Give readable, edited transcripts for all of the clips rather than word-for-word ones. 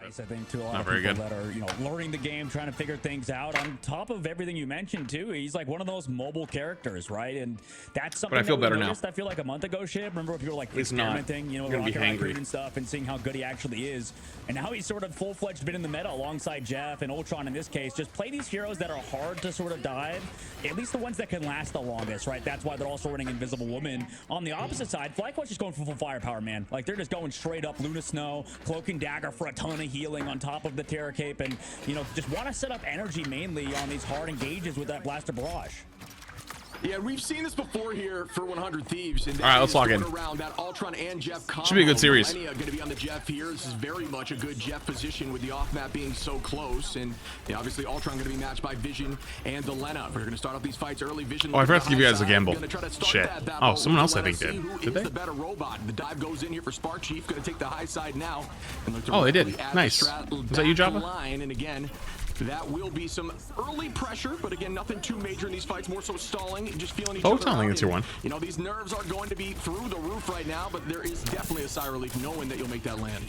I think to a lot of people that are, you know, learning the game, trying to figure things out. On top of everything you mentioned too, he's like one of those mobile characters, right? And that's something. But I feel better now. I feel like a month ago, shit. Remember if you were like experimenting, you know, rocket and stuff, and seeing how good he actually is. And now he's sort of full-fledged been in the meta alongside Jeff and Ultron in this case. Just play these heroes that are hard to sort of dive, at least the ones that can last the longest, right? That's why they're also running Invisible Woman. On the opposite side, Flyquest just going for full firepower, man. Like they're just going straight up Luna Snow, Cloak and Dagger for a ton of healing on top of the Terra Cape, and you know, just want to set up energy mainly on these hard engages with that Blaster Barrage. Yeah, we've seen this before here for 100 Thieves. And all right, let's log in. That Ultron and Jeff should be a good series. Going to be on the Jeff here. This is very much a good Jeff position with the off map being so close, and yeah, obviously Ultron going to be matched by Vision and the Lena. We're going to start off these fights early. Vision. Oh, I forgot to give you guys a gamble. Shit. Oh, someone else I think did. Did they? The better robot. The dive goes in here for Spark Chief. Going to take the high side now. Oh, they did. Nice. Is that you, Java? And again, that will be some early pressure, but again, nothing too major in these fights. More so stalling, just feeling each other. I think it's your one. You know, these nerves are going to be through the roof right now, but there is definitely a sigh of relief knowing that you'll make that land.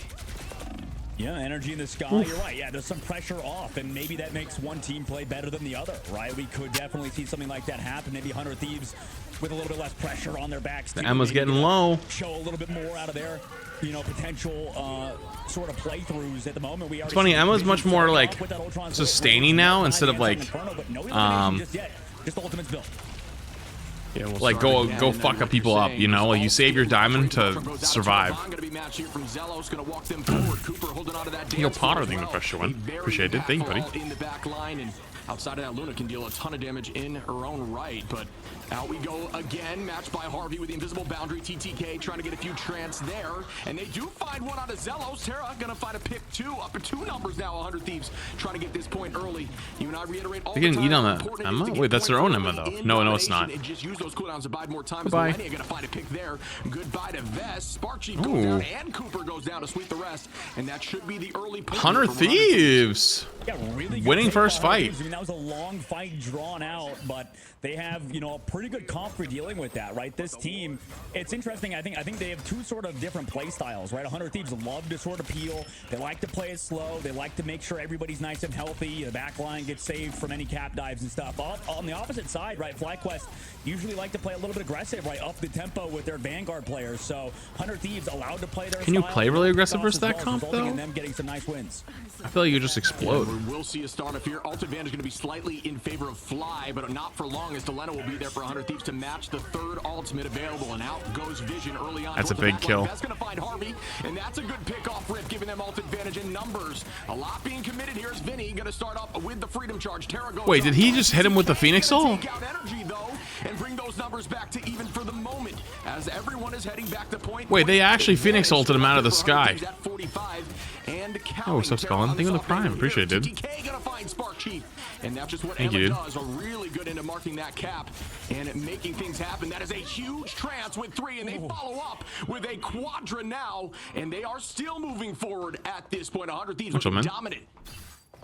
Yeah, energy in the sky. You're right. Yeah, there's some pressure off, and maybe that makes one team play better than the other, right? We could definitely see something like that happen. Maybe 100 Thieves with a little bit less pressure on their backs. The Emma's getting low. Show a little bit more out of their, you know, potential sort of playthroughs at the moment. It's funny, Emma's much more like sustaining now instead of like just ultimate's built. Yeah, like go fuck up people up, you know, like you save your diamond to survive. Yo, Potter, thank you for the first one. Appreciate it, thank you, buddy. Outside of that, Luna can deal a ton of damage in her own right, but out we go again, matched by Harvey with the invisible boundary. TTK trying to get a few trance there, and they do find one out of Zelos. Terra gonna find a pick two, up to 2 numbers now. 100 Thieves trying to get this point early. You and I reiterate all the time. They didn't eat on that Emma? Wait, that's their own Emma though. No, it's not. Just use those cooldowns to buy more time. Goodbye. Gonna find a pick there. Goodbye to Vest. Spark Chief goes down, and Cooper goes down to sweep the rest, and that should be the early 100 Thieves. Yeah, really winning first fight. I mean, that was a long fight drawn out, but they have, you know, a pretty good comp for dealing with that, right? This team, it's interesting. I think they have 2 sort of different play styles, right? 100 Thieves love to sort of peel. They like to play it slow. They like to make sure everybody's nice and healthy. The back line gets saved from any cap dives and stuff. On the opposite side, right, Flyquest usually like to play a little bit aggressive, right, up the tempo with their Vanguard players. So 100 Thieves allowed to play their Can you play really aggressive versus that comp, though? In them getting some nice wins. I feel like you just explode. We'll see a startup here. Ult advantage going to be slightly in favor of Fly, but not for long, as Delena will be there for 100 Thieves to match the 3rd ultimate available, and out goes Vision early on. That's a big kill. That's going to find Harvey, and that's a good pick-off rip, giving them ult advantage in numbers. A lot being committed here is Vinny going to start off with the Freedom Charge. Terra goes. Wait, did he just hit him with the Phoenix Ult? Energy, though, and bring those numbers back to even for the moment, as everyone is heading back to point. Wait, they actually Phoenix ulted him out of the sky. Oh, what's up, Skullin? Thank you for the prime. Appreciate it, dude. And that's just what Emma does. Are really good into marking that cap and making things happen. That is a huge trance with 3, and they follow up with a quadra now, and they are still moving forward at this point. 100 Thieves are dominant.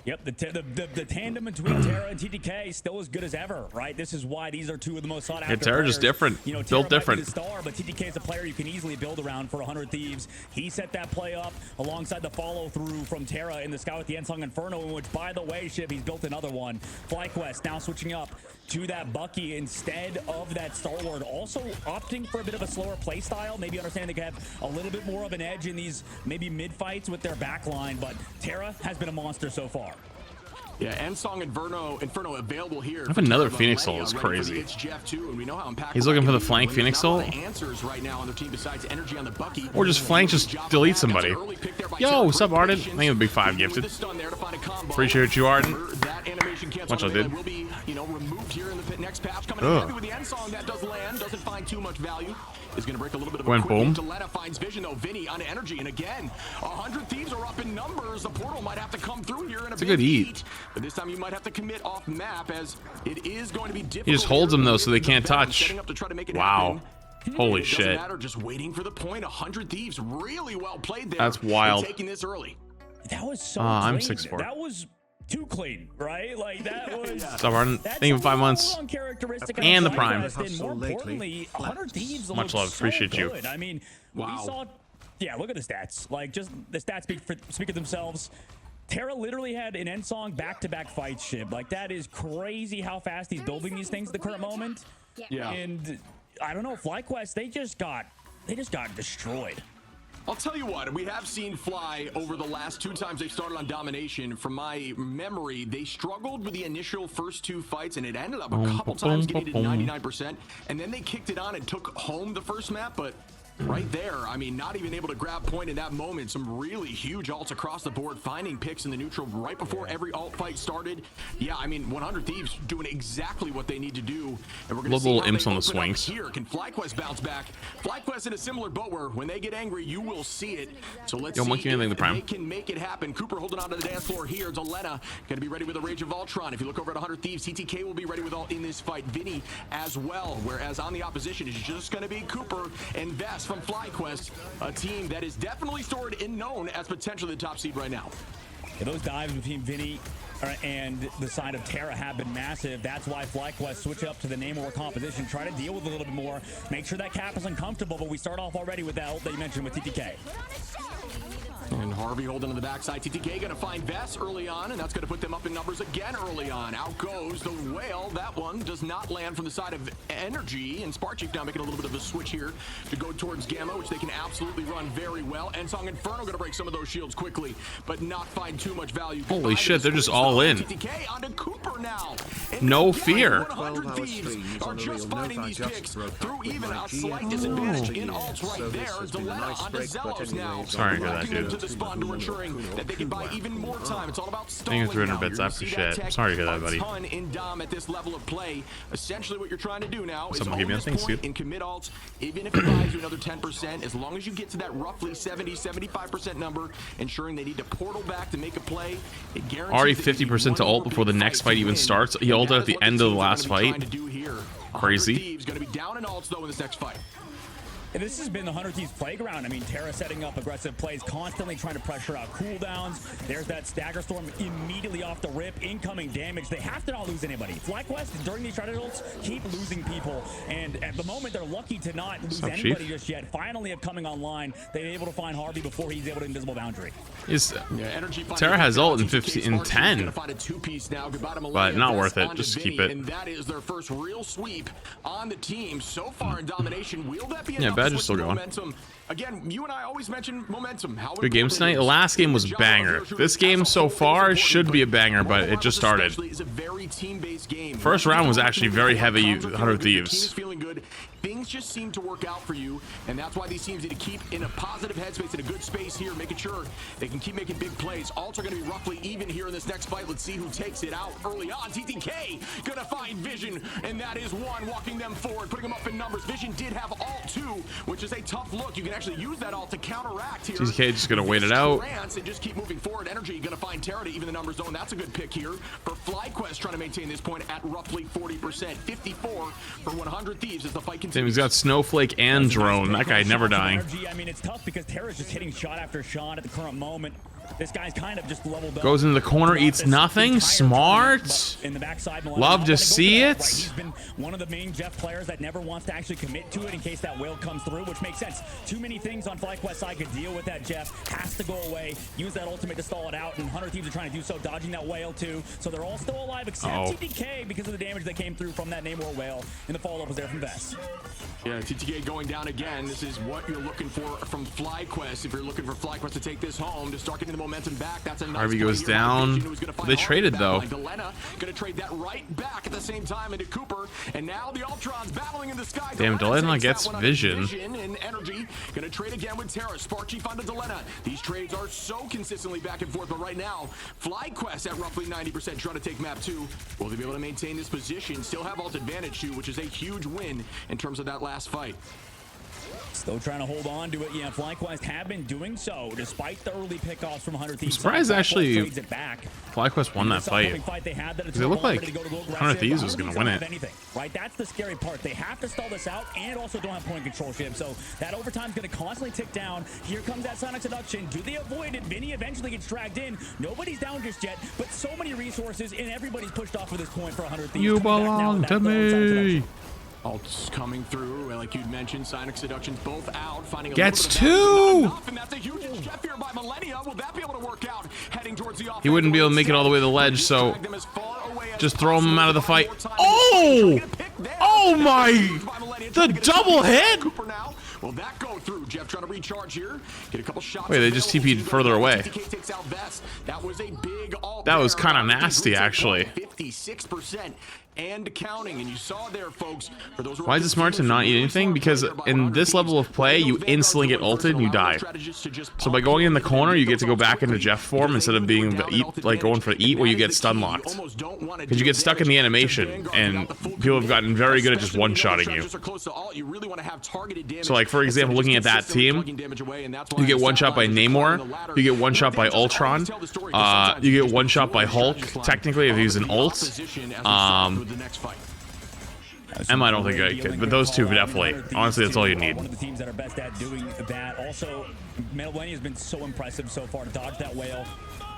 Yep, the tandem between Terra and TTK is still as good as ever, right? This is why these are 2 of the most sought after. Yeah, Terra just different. You know, built different. The star, but TTK is a player you can easily build around for 100 Thieves. He set that play up alongside the follow through from Terra in the sky with the Ensong Inferno, in which, by the way, Shiv, he's built another one. Flyquest now switching up to that Bucky instead of that Star-Lord, also opting for a bit of a slower play style, maybe understanding they can have a little bit more of an edge in these maybe mid fights with their back line, but Terra has been a monster so far. Yeah, Ensong Inferno available here. I have another Phoenix Ult. It's crazy. He's looking for the flank Phoenix Ult. Or just flank, just delete somebody. Yo, what's up, Arden? I think a big 5 gifted. Appreciate you, Arden. Much I did. Is going to break a little bit of a boom. Delena finds Vision, though. Vinny on energy, and again, 100 Thieves are up in numbers. The portal might have to come through here in a good eat. But this time you might have to commit off map, as it is going to be difficult. He just holds them though, so they can't touch. Wow. Holy shit. Just waiting for the point. 100 Thieves really well played there. That's wild. Taking this early. That was so I'm 6'4". That was too clean, right? Like that was. So Arden, thank you for 5 months. And the prime. More importantly, 100 Thieves much love. Appreciate you. I mean, we saw Yeah, look at the stats. Like, just the stats speak for themselves. Terra literally had an end song back-to-back fight ship. Like, that is crazy how fast he's building these things at the current moment. Yeah. And I don't know, Flyquest, they just got destroyed. I'll tell you what, we have seen Fly over the last 2 times they started on domination. From my memory, they struggled with the initial first 2 fights, and it ended up a couple times getting to 99%. And then they kicked it on and took home the first map, but right there, I mean, not even able to grab point in that moment. Some really huge ults across the board, finding picks in the neutral right before every ult fight started. Yeah, I mean, 100 Thieves doing exactly what they need to do. And we're going to see little how imps they on the open up swings. here. Can Flyquest bounce back? Flyquest in a similar boat where when they get angry, you will see it. So let's see if they can make it happen. Cooper holding on to the dance floor here. Delena going to be ready with a Rage of Ultron. If you look over at 100 Thieves, TTK will be ready with ult in this fight. Vinny as well. Whereas on the opposition is just going to be Cooper and Vest from Flyquest. A team that is definitely stored and known as potentially the top seed right now. Yeah, those dives between Vinny and the side of Terra have been massive. That's why Flyquest switch up to the name war composition, try to deal with it a little bit more, make sure that cap is uncomfortable, but we start off already with that ult that you mentioned with TTK. And Harvey holding on the backside. TTK going to find Vess early on, and that's going to put them up in numbers again early on. Out goes the whale. That one does not land from the side of Energy, and Sparchief now making a little bit of a switch here to go towards Gamma, which they can absolutely run very well. Ensong Inferno going to break some of those shields quickly, but not find too much value. Holy shit, they're just all in. TTK onto Cooper now. No fear. 100 Thieves are just finding these picks through even a slight disadvantage in ults right there. Delena onto Zelos now. Sorry for that, dude. To the spawn door, ensuring that they can buy even more time. It's all about stalling. Thank you for 300 bits after shit. Sorry to hear that, buddy. A ton in Dom at this level of play. Essentially, what you're trying to do now is Someone give me a thanks, dude. in commit ults, even if it buys you another 10%, as long as you get to that roughly 70-75% number, ensuring they need to portal back to make a play. It guarantees already 50% to ult before the next fight even starts. He ulted at the end of the last fight. Crazy. He's going to be down in ults though in this next fight. And this has been the 100 Thieves playground. I mean, Terra setting up aggressive plays, constantly trying to pressure out cooldowns. There's that Stagger Storm immediately off the rip, incoming damage. They have to not lose anybody. Flyquest, during these Shrouded ults, keep losing people. And at the moment, they're lucky to not lose anybody just yet. Finally, coming online, they're able to find Harvey before he's able to Invisible Boundary. Terra has ult in 10, but not worth it. Just keep it. And that is their first real sweep on the team so far in domination. Will that be enough? Badge is still going. Momentum? Again, you and I always mention momentum. How good games tonight. The last game was a banger. This game so far should be a banger, but it just started. First round was actually very heavy 100 Thieves. Things just seem to work out for you, and that's why these teams need to keep in a positive headspace, in a good space here, making sure they can keep making big plays. Ults are going to be roughly even here in this next fight. Let's see who takes it out early on. TTK going to find Vision, and that is one walking them forward, putting them up in numbers. Vision did have ult too, which is a tough look. You can actually use that ult to counteract here. TTK just going to wait it out. And just keep moving forward. Energy going to find Terra to even the numbers zone. That's a good pick here for Flyquest, trying to maintain this point at roughly 40%. 54 for 100 Thieves as the fight continues. He's got Snowflake and Drone. That guy never dying. I mean, it's tough because Terra's just hitting shot after shot at the current moment. This guy's kind of just leveled up. Goes into the corner, eats nothing. Smart. In the backside, love to see it. He's been one of the main Jeff players that never wants to actually commit to it in case that whale comes through, which makes sense. Too many things on Flyquest side could deal with that. Jeff has to go away, use that ultimate to stall it out, and 100 Thieves are trying to do so, dodging that whale too. So they're all still alive except TTK because of the damage that came through from that Namor whale, and the follow-up was there from Vess. Yeah, TTK going down again. This is what you're looking for from Flyquest. If you're looking for Flyquest to take this home, to start getting the momentum back, that's a nice Harvey goes down. They traded though. Delena going to trade that right back at the same time into Cooper, and now the Ultrons battling in the sky. Damn, Delena gets Vision. And Energy going to trade again with Terra. Sparchief onto Delena. These trades are so consistently back and forth, but right now, Flyquest at roughly 90% trying to take map 2. Will they be able to maintain this position? Still have ult advantage too, which is a huge win in terms of that last fight. Still trying to hold on to it. Yeah, Flyquest have been doing so despite the early pickoffs from 100 Thieves. I'm surprised actually Flyquest won that fight. Because it looked like 100 Thieves was going to win it. Right, that's the scary part. They have to stall this out and also don't have point control ship. So that overtime is going to constantly tick down. Here comes that Sonic Seduction. Do they avoid it? Vinny eventually gets dragged in. Nobody's down just yet, but so many resources and everybody's pushed off at this point for 100 Thieves. You belong to me. Ults coming through, like you'd mentioned, Sonic Seduction's both out, finding a Gets little bit of two! enough, and that's a huge Jeff here by Millennia. Will that be able to work out? Heading towards the He wouldn't be able to make it all the way to the ledge, so just throw him out of the fight. Oh! Oh my! The double hit! Will that go through? Jeff trying to recharge here. Get a couple shots. Wait, they just TP'd further away. That was a big ult. That was kind of nasty, actually. 56% and counting, and you saw there, folks. For those Why is it smart to not eat anything? Because in this level of play, you instantly get ulted and you die. So by going in the corner, you get to go back into Jeff form instead of being the eat, like going for the eat where you get stun locked. Because you get stuck in the animation, and people have gotten very good at just one-shotting you. So like, for example, looking at that team, you get one shot by Namor, you get one shot by Ultron, you get one shot by Hulk, technically, if he's an ult. Emma, I don't think I could, but those two definitely. Honestly, that's all you need. One of the teams that are best at doing that. Also, Millennia has been so impressive so far to dodge that whale.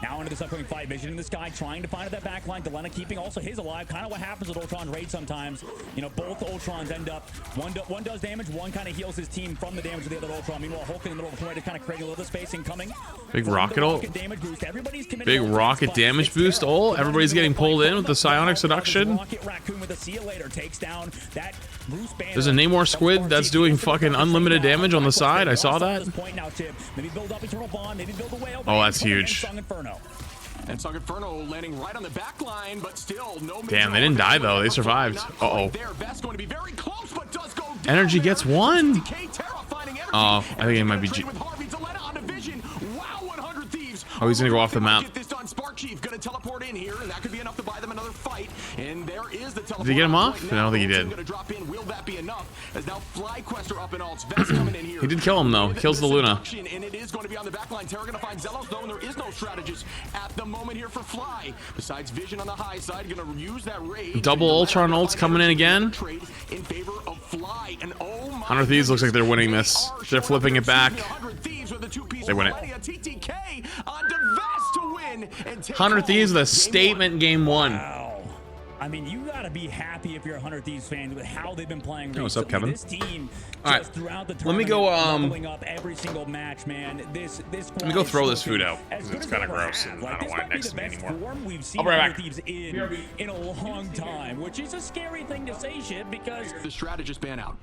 Now into this upcoming fight, Vision in the sky, trying to find that back line. Delena keeping also his alive. Kind of what happens with Ultron raid sometimes. You know, both Ultrons end up, one does damage, one kind of heals his team from the damage of the other Ultron. Meanwhile, Hulk in the middle of the point is kind of creating a little space incoming. Big rocket ult. Damage boost. Everybody's Big rocket damage boost ult. Everybody's getting pulled in with the psionic seduction. Rocket Raccoon with a see you later takes down that Bruce Banner. There's a Namor squid that's doing fucking unlimited damage on the side. I saw that. Oh, that's huge. And Song Inferno landing right on the back line, but still no. Damn, they didn't die though. They survived. Uh-oh. Energy gets one. Oh, I think it might be Oh, he's gonna go off the map. Chief gonna teleport in here, and that could be enough to buy them another fight. And there is the teleport. Did he get him off? I don't think he did. Gonna drop in. Will that be enough? As now Flyquest are up in alts. Vest coming in here. He did kill him though. He kills the Luna. And it is going to be on the back line. Terra gonna find Zelos though, and there is no strategist at the moment here for Fly. Besides Vision on the high side, gonna use that raid. Double Ultron ults coming in again. In favor of Fly. And oh my 100 Thieves looks like they're winning this. They're flipping it back. They win it. 100 Thieves, the statement game one. Wow. I mean, you gotta be happy if you're a 100 Thieves fan with how they've been playing. Hey, what's up, Kevin? This team, all right, let me go. Up every single match, man. Let me go throw this food out because it's kind of gross and I don't want it next to me anymore. I'll be right back. In a long time, which is a scary thing to say, shit, because the strategist ban out.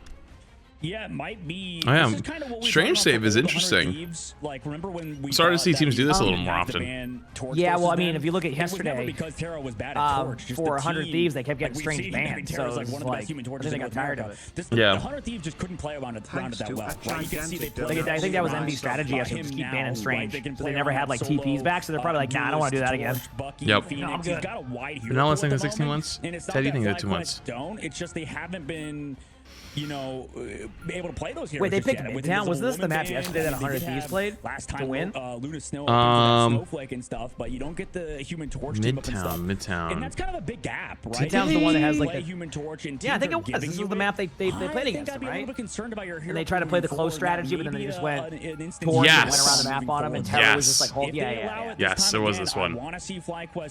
Yeah, it might be. I am. Strange save is interesting. Like, remember when we started to see teams do this a little more often. Yeah, well, I mean, if you look at yesterday, because Terra was bad at Torch, for 100 Thieves, they kept getting strange bans. So it was like, they got tired of it. Yeah. 100 Thieves just couldn't play around it that well. Right? You can see I think that was MV's strategy. I think just keep banning strange. So they never had like TPs back, so they're probably like, nah, I don't want to do that again. Yep. I'm good. But now let's think of 16 months. Ted, you think they're 2 months? It's just they haven't been, you know, able to play those heroes. Wait, they picked Midtown. Was this the match yesterday that 100 Thieves played last time to win? Luna Snow, Snowflake and stuff, but you don't get the Human Torch team up and stuff. Midtown. And that's kind of a big gap, right? Midtown's the one that has like the Human Torch. And yeah, I think it was. This is the map they played against them, right? And they tried to play the close strategy, but then they just went Torch and went around the map on them, and Terra was just like, hold, yeah. Yes, it was this one.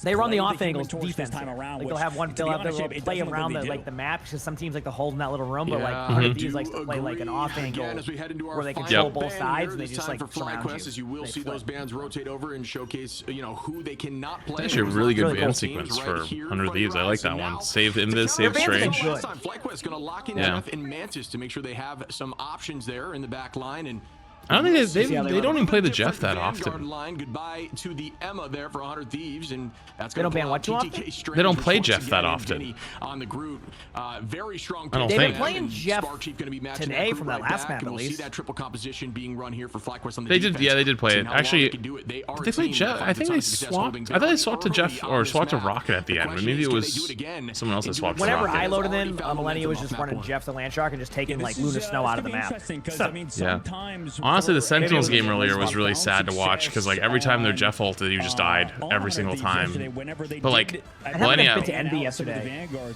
They run the off-angle defense time around. Like they'll have one fill out, they'll play around the map because some teams like to hold in that little room, but like 100 Thieves like to play like an off angle where they control both sides and they just like surround you. You will see those bands rotate over and showcase, you know, who they cannot play. That's actually a really good band sequence for 100 Thieves. I like that one. Save Invis, save Strange. Flyquest gonna lock in Jeff and Mantis to make sure they have some options there in the back line. And I don't think they don't even play the Jeff that often. Goodbye to the Emma there for 100 Thieves, and that's they don't ban what too often? They don't play Jeff that often. On the group, very strong. I don't They've think. been playing Jeff today from that last map at least. See that triple composition being run here for Flyquest on the They did, yeah, they did play it. Actually, did they play Jeff? I think they swapped. I thought they swapped to Jeff or swapped to Rocket at the end, but maybe it was someone else that swapped to Rocket. Whenever I loaded in, Millennia was just running Jeff the Landshark and just taking like Luna Snow out of the map. Yeah. Honestly, the Sentinels game earlier was really sad to watch because like every time their Jeff ulted, you just died every single time. But like Millennia,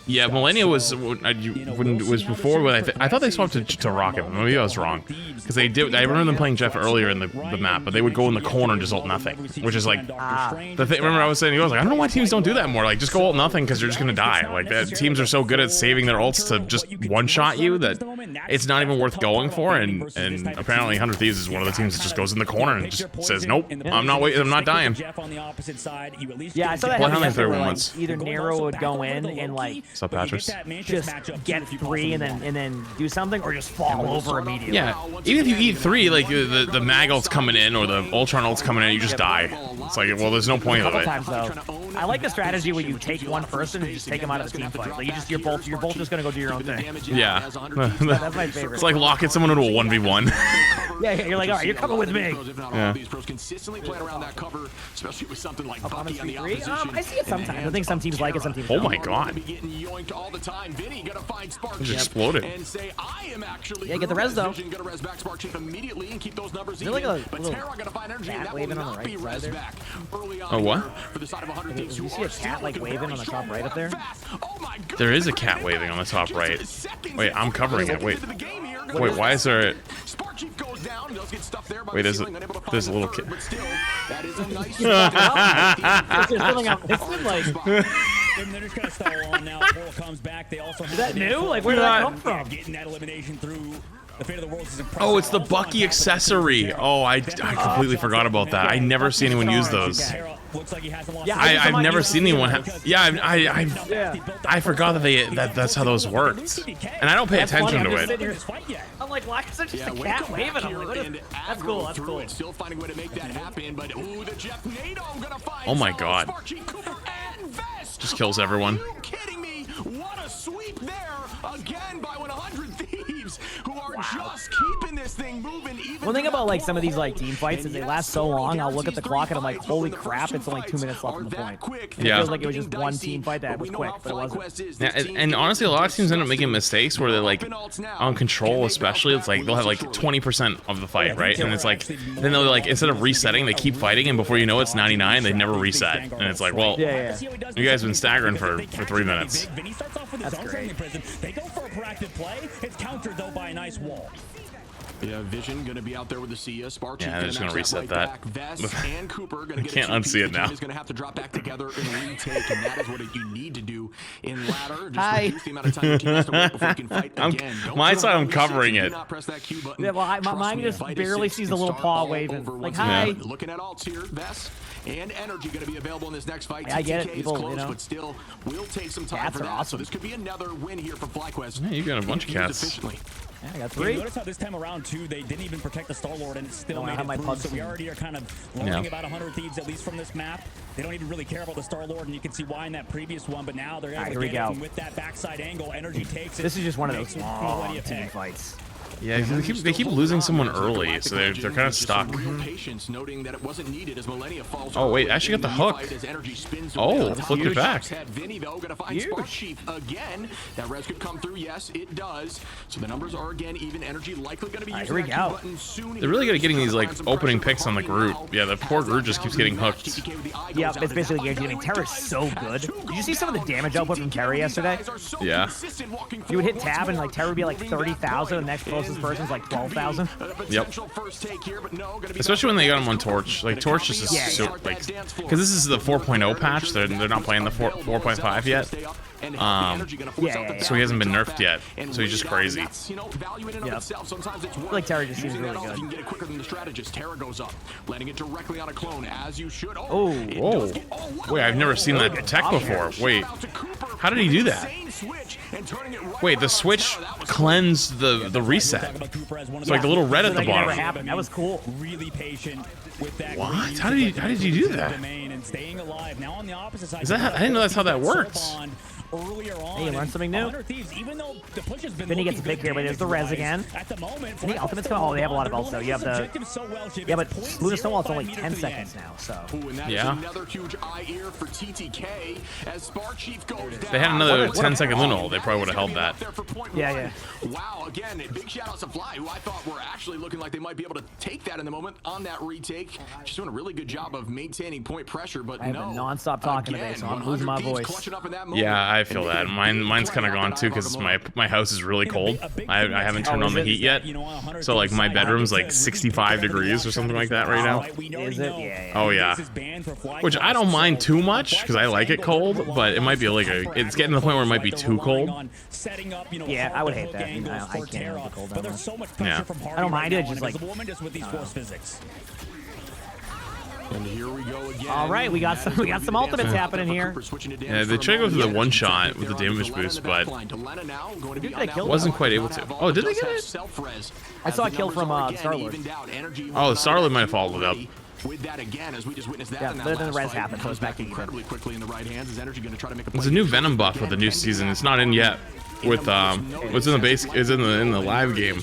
yeah, Millennia was when it was before when I thought they swapped to Rocket. Maybe I was wrong because they did. I remember them playing Jeff earlier in the map, but they would go in the corner and just ult nothing, which is like the thing. Remember I was saying, I was like, I don't know why teams don't do that more. Like just go ult nothing because you're just gonna die. Like that, teams are so good at saving their ults to just one shot you that it's not even worth going for. And apparently 100 Thieves is one of the teams that just goes in the corner and just says, nope, I'm not dying. Yeah, I saw that happen where, like, either Nero would go in and like just get 3 and then do something, or just fall over immediately. Yeah, even if you eat 3, like the mag ult's coming in or the Ultron ult's coming in, you just die. It's like, well, there's no point of it. Times, though, I like the strategy where you take one person and just take them out of the team fight. Like you're both just gonna go do your own thing. Yeah, that's my favorite. It's like locking someone into a 1v1. Yeah, you're like, all right, you're coming with me. Yeah. Consistently playing around that cover, especially with something like Bucky on the opposition. I see it sometimes. I think some teams like it, some teams don't. Oh my god. It just exploded. Yeah, get the res though. Is there like a little cat waving on the right side there? Oh, what? Do you see a cat like waving on the top right up there? There is a cat waving on the top right. Wait, I'm covering it. Wait, why is there wait, there's a little kid. Is that new? Like, where did that come from? Oh, it's the Bucky accessory. Oh, I completely forgot about that. I never see anyone use those. Yeah, I've never seen anyone. I forgot that that's how those worked, and I don't pay attention to it. I'm like, why is it just a cat waving? I'm like, that's cool. That's cool. Oh my god! Just kills everyone. What a sweep there again by 100 Thieves, who are just keeping this thing moving. One thing about like some of these like team fights is they last so long. I'll look at the clock and I'm like, holy crap, it's only 2 minutes left on the point. And it feels like it was just one team fight that was quick, but it wasn't. Yeah, and honestly, a lot of teams end up making mistakes where they're like on control, especially. It's like they'll have like 20% of the fight, right? And it's like then they'll like instead of resetting, they keep fighting, and before you know it's 99, they never reset, and it's like, well, you guys been staggering for 3 minutes. That's great. They go for a proactive play. It's countered though by a nice wall. Yeah, Vision gonna be out there with the Cia. Spark yeah, they're just gonna reset that. And Cooper gonna get can't unsee it now. Is gonna have to drop back together and retake, and that is what you need to do in ladder. Just Hi. reduce the amount of time your team has to wait before you can fight again. My side, I'm covering it. Yeah, well, mine just barely sees the little paw waving. Like, hi. Looking at alts here, Vess and Energy gonna be available in this next fight. I get it, people, close, you know. but still will take some time for that. Awesome. So this could be another win here for Flyquest. Yeah, you got a bunch of cats. Yeah, I got 3. Notice how this time around too, they didn't even protect the Star-Lord and it still made it through. So we already are kind of learning about 100 Thieves, at least from this map. They don't even really care about the Star-Lord, and you can see why in that previous one, but now they're able to get it with that backside angle. Energy takes it. This is just one of those long team fights. Yeah, they keep losing someone early, so they're kind of stuck. Oh wait, actually got the hook. Oh, flipped it back. That res could come through. Yes, it does. So the numbers are again even. Energy likely going to be using here we go. They're really good at getting these like opening picks on the Groot. Yeah, the poor Groot just keeps getting hooked. Yeah, it's basically guaranteed. Terra's so good. Did you see some of the damage output from Terra yesterday? Yeah. You would hit tab and like Terra would be like 30,000, and the next closest person's like 12,000. Yep. Especially when they got him on Torch. Like Torch is just so like, because this is the 4.0 patch. They're not playing the 4.5 yet. So he hasn't been nerfed yet. So he's just crazy. Yep. Like Terra just seems really good. Terra goes up, letting it directly on a clone as you should. Oh, whoa. Wait, I've never seen that tech before. Wait, how did he do that? Wait, the switch cleansed the reset. It's like the little red at the bottom. That was cool. Really patient with that. What? How did he do that? Is that I didn't know that's how that works. earlier on. Hey, you learned something new. 100 Thieves, even though the push has been Vinny gets a pick here, but there's the res again. At the moment, Vinny ultimate's going. Oh, they have a lot of ults though. You have the. Yeah, but Luna Stonewall's only 10 seconds now, so. Yeah. Another huge eye ear for TTK as Spark Chief goes down. They had another 10-second Luna ult. They probably would have held that. Yeah. Wow, again, big shout out to Fly, who I thought were actually looking like they might be able to take that in the moment on that retake. She's doing a really good job of maintaining point pressure, but I have been non-stop talking today, so I'm losing my voice. Yeah, I feel that. Mine's kind of gone too because my house is really cold. I haven't turned on the heat yet, so like my bedroom's like 65 degrees or something like that right now. Is it? Yeah. Oh yeah. Which I don't mind too much because I like it cold, but it might be like it's getting to the point where it might be too cold. Yeah, I would hate that. I can't handle the cold. Yeah. I don't mind it. Just like. And here we go again. All right, we got some ultimates happening here. Yeah, they tried to go for the one shot with the damage boost, but wasn't quite able to. Oh, did they get it? I saw a kill from Star-Lord. Oh, Star-Lord might have followed it up. With that again, as we just witnessed that. Yeah, but then the res happened, so it's back to incredibly quickly in the right hands. Is Energy going to try to make a play? There's a new Venom buff with the new season. It's not in yet. With what's in the base is in the live game,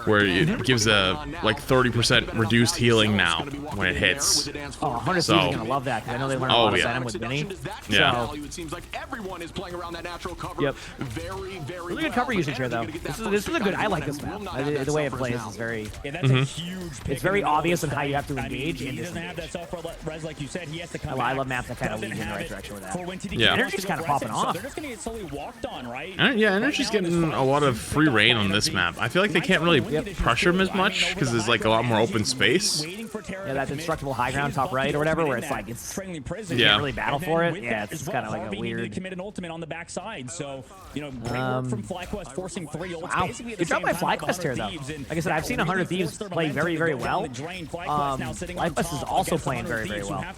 where it gives a like 30% reduced healing now when it hits. Oh, 100 so, is gonna love that because I know they learned a lot of Venom with Vinny. Yeah. So, it seems like everyone is playing around that natural cover. Yep. Very really good cover usage here though. This is a good. I like this map. The way it plays is very. Yeah, that's a huge. It's very obvious in how you have to engage. He doesn't have that self-res like you said. He has to come. I love maps that kind of lead in the right direction with that. Yeah. Energy's kind of popping off. They're just gonna get slowly walked on, right? Yeah, Energy's getting a lot of free reign on this map. I feel like they can't really pressure him as much because there's like a lot more open space. Yeah, that indestructible high ground top right or whatever, where it's like you can't really battle for it. Yeah, it's kind of like a weird. Commit an ultimate on the backside, so great work from Flyquest forcing 3 ults. Wow, good job by Flyquest here though. Like I said, I've seen 100 Thieves play very, very well. Flyquest is also playing very, very well. I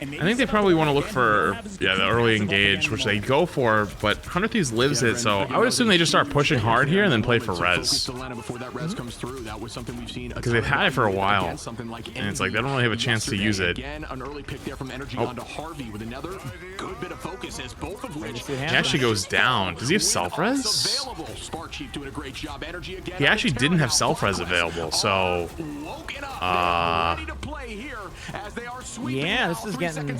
think they probably want to look for the early engage, which they go for, but 100 Thieves lives it, so I would assume they just start pushing hard here and then play for res. Because they've had it for a while, and it's like they don't really have a chance to use it. He actually goes down. Does he have self-res? He actually didn't have self-res available, so... yeah, this is getting...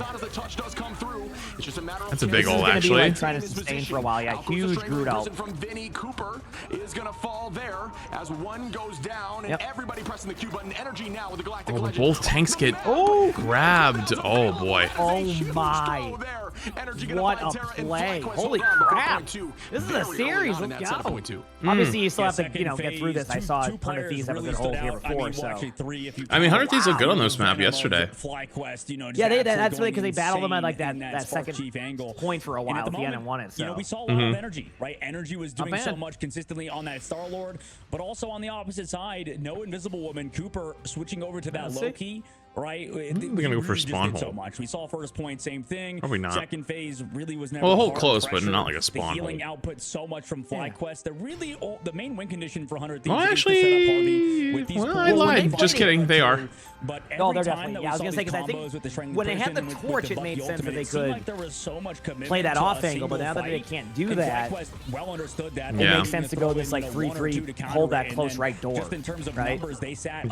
That's a big ult, actually. This is going to be like trying to sustain for a while. Yeah, huge Groot ult. From Vinny Cooper is going to fall there as one goes down, and everybody pressing the Q button. Energy now with the Galactic Legend. Both tanks get grabbed. Oh, boy. Oh, my. What a play. Holy crap. This is a series. Let's go. Obviously, you still have to, get through this. I saw 100 Thieves have a good hold here before, so. I mean, 100 Thieves looked good on this map yesterday. Yeah, that's really because they battled them at like that second point for a while at the end and won it. So. We saw a lot of energy, right? Energy was doing so much consistently on that Star-Lord, but also on the opposite side, no Invisible Woman, Cooper switching over to that low-key. Right? They're gonna go for spawn hole. So much. We saw first point, same thing. Probably not. Second phase really was never. Well, the hole close, but not like a spawn the healing hole. output so much from Flyquest. The main win condition for 100 Thieves. Well, actually, I lied. Just kidding. They are. But no, they're definitely. Yeah, I was gonna say because I think when they had the torch, it made sense that they could play that off angle. But now that they can't do that, well understood that. It makes sense to go this like 3-3, hold that close right door. Right?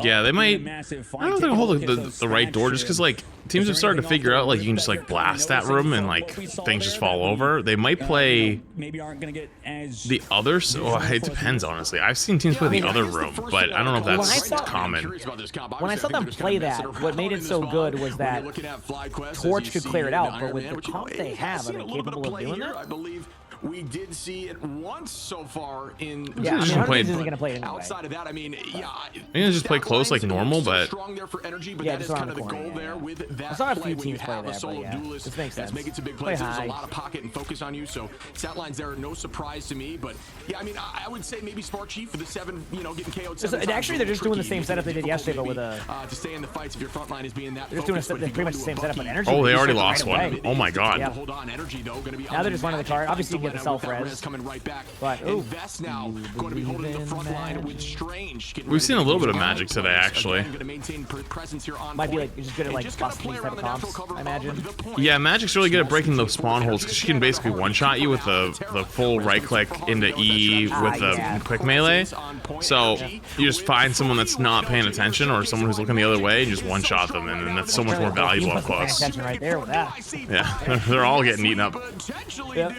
Yeah, they might. I don't think they'll hold the right door just because like teams have started to figure out like you can just like blast that room and like things just fall over. They might play the other. Oh, it depends honestly. I've seen teams play the other room, but I don't know if that's common. When I saw them play that, what made it so good was that Torch could clear it out, but with the comp they have, are they capable of doing that? We did see it once so far in. Yeah, I mean, isn't going to play anyway. Outside of that, I mean, yeah. You just play close like normal, but. Yeah, just around the corner. I saw a few teams play there, but yeah, this makes sense. Making some big plays. There's a lot of pocket and focus on you, so stat lines there are no surprise to me. But yeah, I mean, I would say maybe Spark Chief for the 7, getting KO'd. Actually, they're just doing the same setup they did yesterday, but with a. To stay in the fights if your front line is being that. They're just doing pretty much the same setup with Energy. Oh, they already lost one. Oh my god. Hold on, Energy though, going to be. Now they're just running the card. Obviously, you get the self-res. Coming right back. But, ooh. Invest now going to be holding the front line with Strange. We've seen a little bit of Magic today, actually. Might be like just good at like busting these type of comps, I imagine. Yeah, Magic's really good at breaking those spawn holes because she can basically one-shot you with the full right-click into E with the quick melee. So you just find someone that's not paying attention or someone who's looking the other way and just one-shot them, and then that's so much more valuable up close. Right there with that. Yeah, they're all getting eaten up. Yep.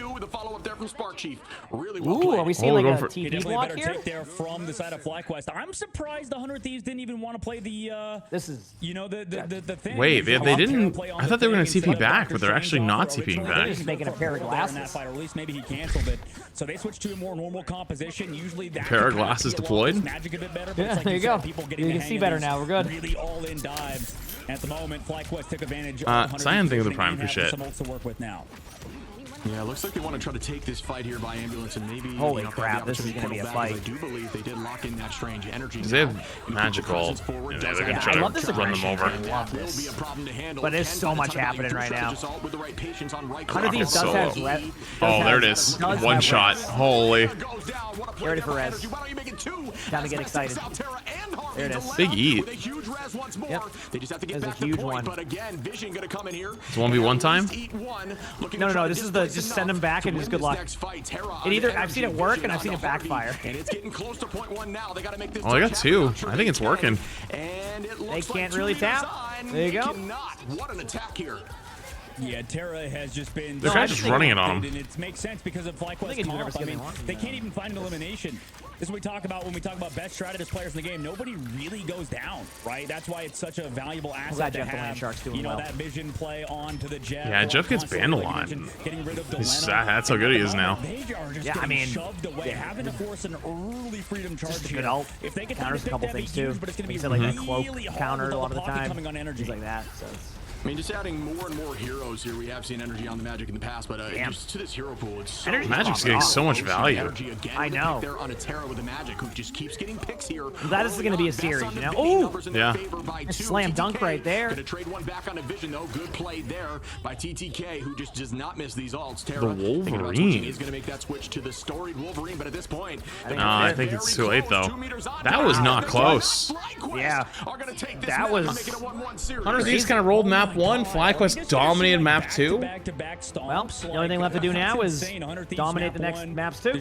Ooh, are we seeing like a TP block here? Take there from the side of Flyquest. I'm surprised the 100 Thieves didn't even want to play the. This is. You know the thing. Wait, they didn't. I thought they were going to TP back, but they're actually not TPing back. They're just making a pair of glasses. Or at least maybe he canceled it. So they switched to a more normal composition. Usually that pair of glasses deployed. Magic a bit better. Yeah, there you go. You can see better now. We're good. Really all-in dives. At the moment, Flyquest took advantage of Cyan thing of the Prime for shit. Some ults to work with now. Yeah, looks like they want to try to take this fight here by ambulance and maybe. Holy crap! This is gonna be a fight. I do believe they did lock in that Strange energy. They have magical. Yeah, they're gonna try to run them over. I love this. But there's so much happening right now. 100 Thieves does have red. Oh, there it is. One shot. Holy. Get ready for res. Time to get excited. There it is. Big eat. Yep. There's a huge one. It's 1v1 time? No. This is the just send them back and just good luck. It either I've seen it work and I've seen it backfire. Oh, I got two. I think it's working. They can't really tap. There you go. What an attack here. Yeah, Terra has just been. They're kind of just running it on him. And it makes sense because of Flyquest comp. I mean, they can't even find an elimination. This is what we talk about when we talk about best strategist players in the game. Nobody really goes down, right? That's why it's such a valuable asset to have. You know, that vision play onto the Jeff. Yeah, Jeff gets banned a lot. That's how good he is now. Yeah, I mean, having to force an early freedom charge good ult. If they can counters a couple things too. But it's going to be like that cloak counter a lot of the time. Coming on energy like that. So I mean, just adding more and more heroes here. We have seen energy on the Magic in the past, but just to this hero pool, it's so Magic's getting so much value. I know. They're on a Terra with a Magic who just keeps getting picks here. That is going to be a series, you know. Oh, yeah. Slam dunk right there. Gonna trade one back on a vision though. Good play there by TTK, who just does not miss these ults. Terra, the Wolverine. He's going to make that switch to the storied Wolverine, but at this point, I think it's too late though. That was not close. Yeah, that was. 100 Thieves kind of rolled map 1. Flyquest dominated map 2. Well, the only thing left to do now is dominate the next maps too.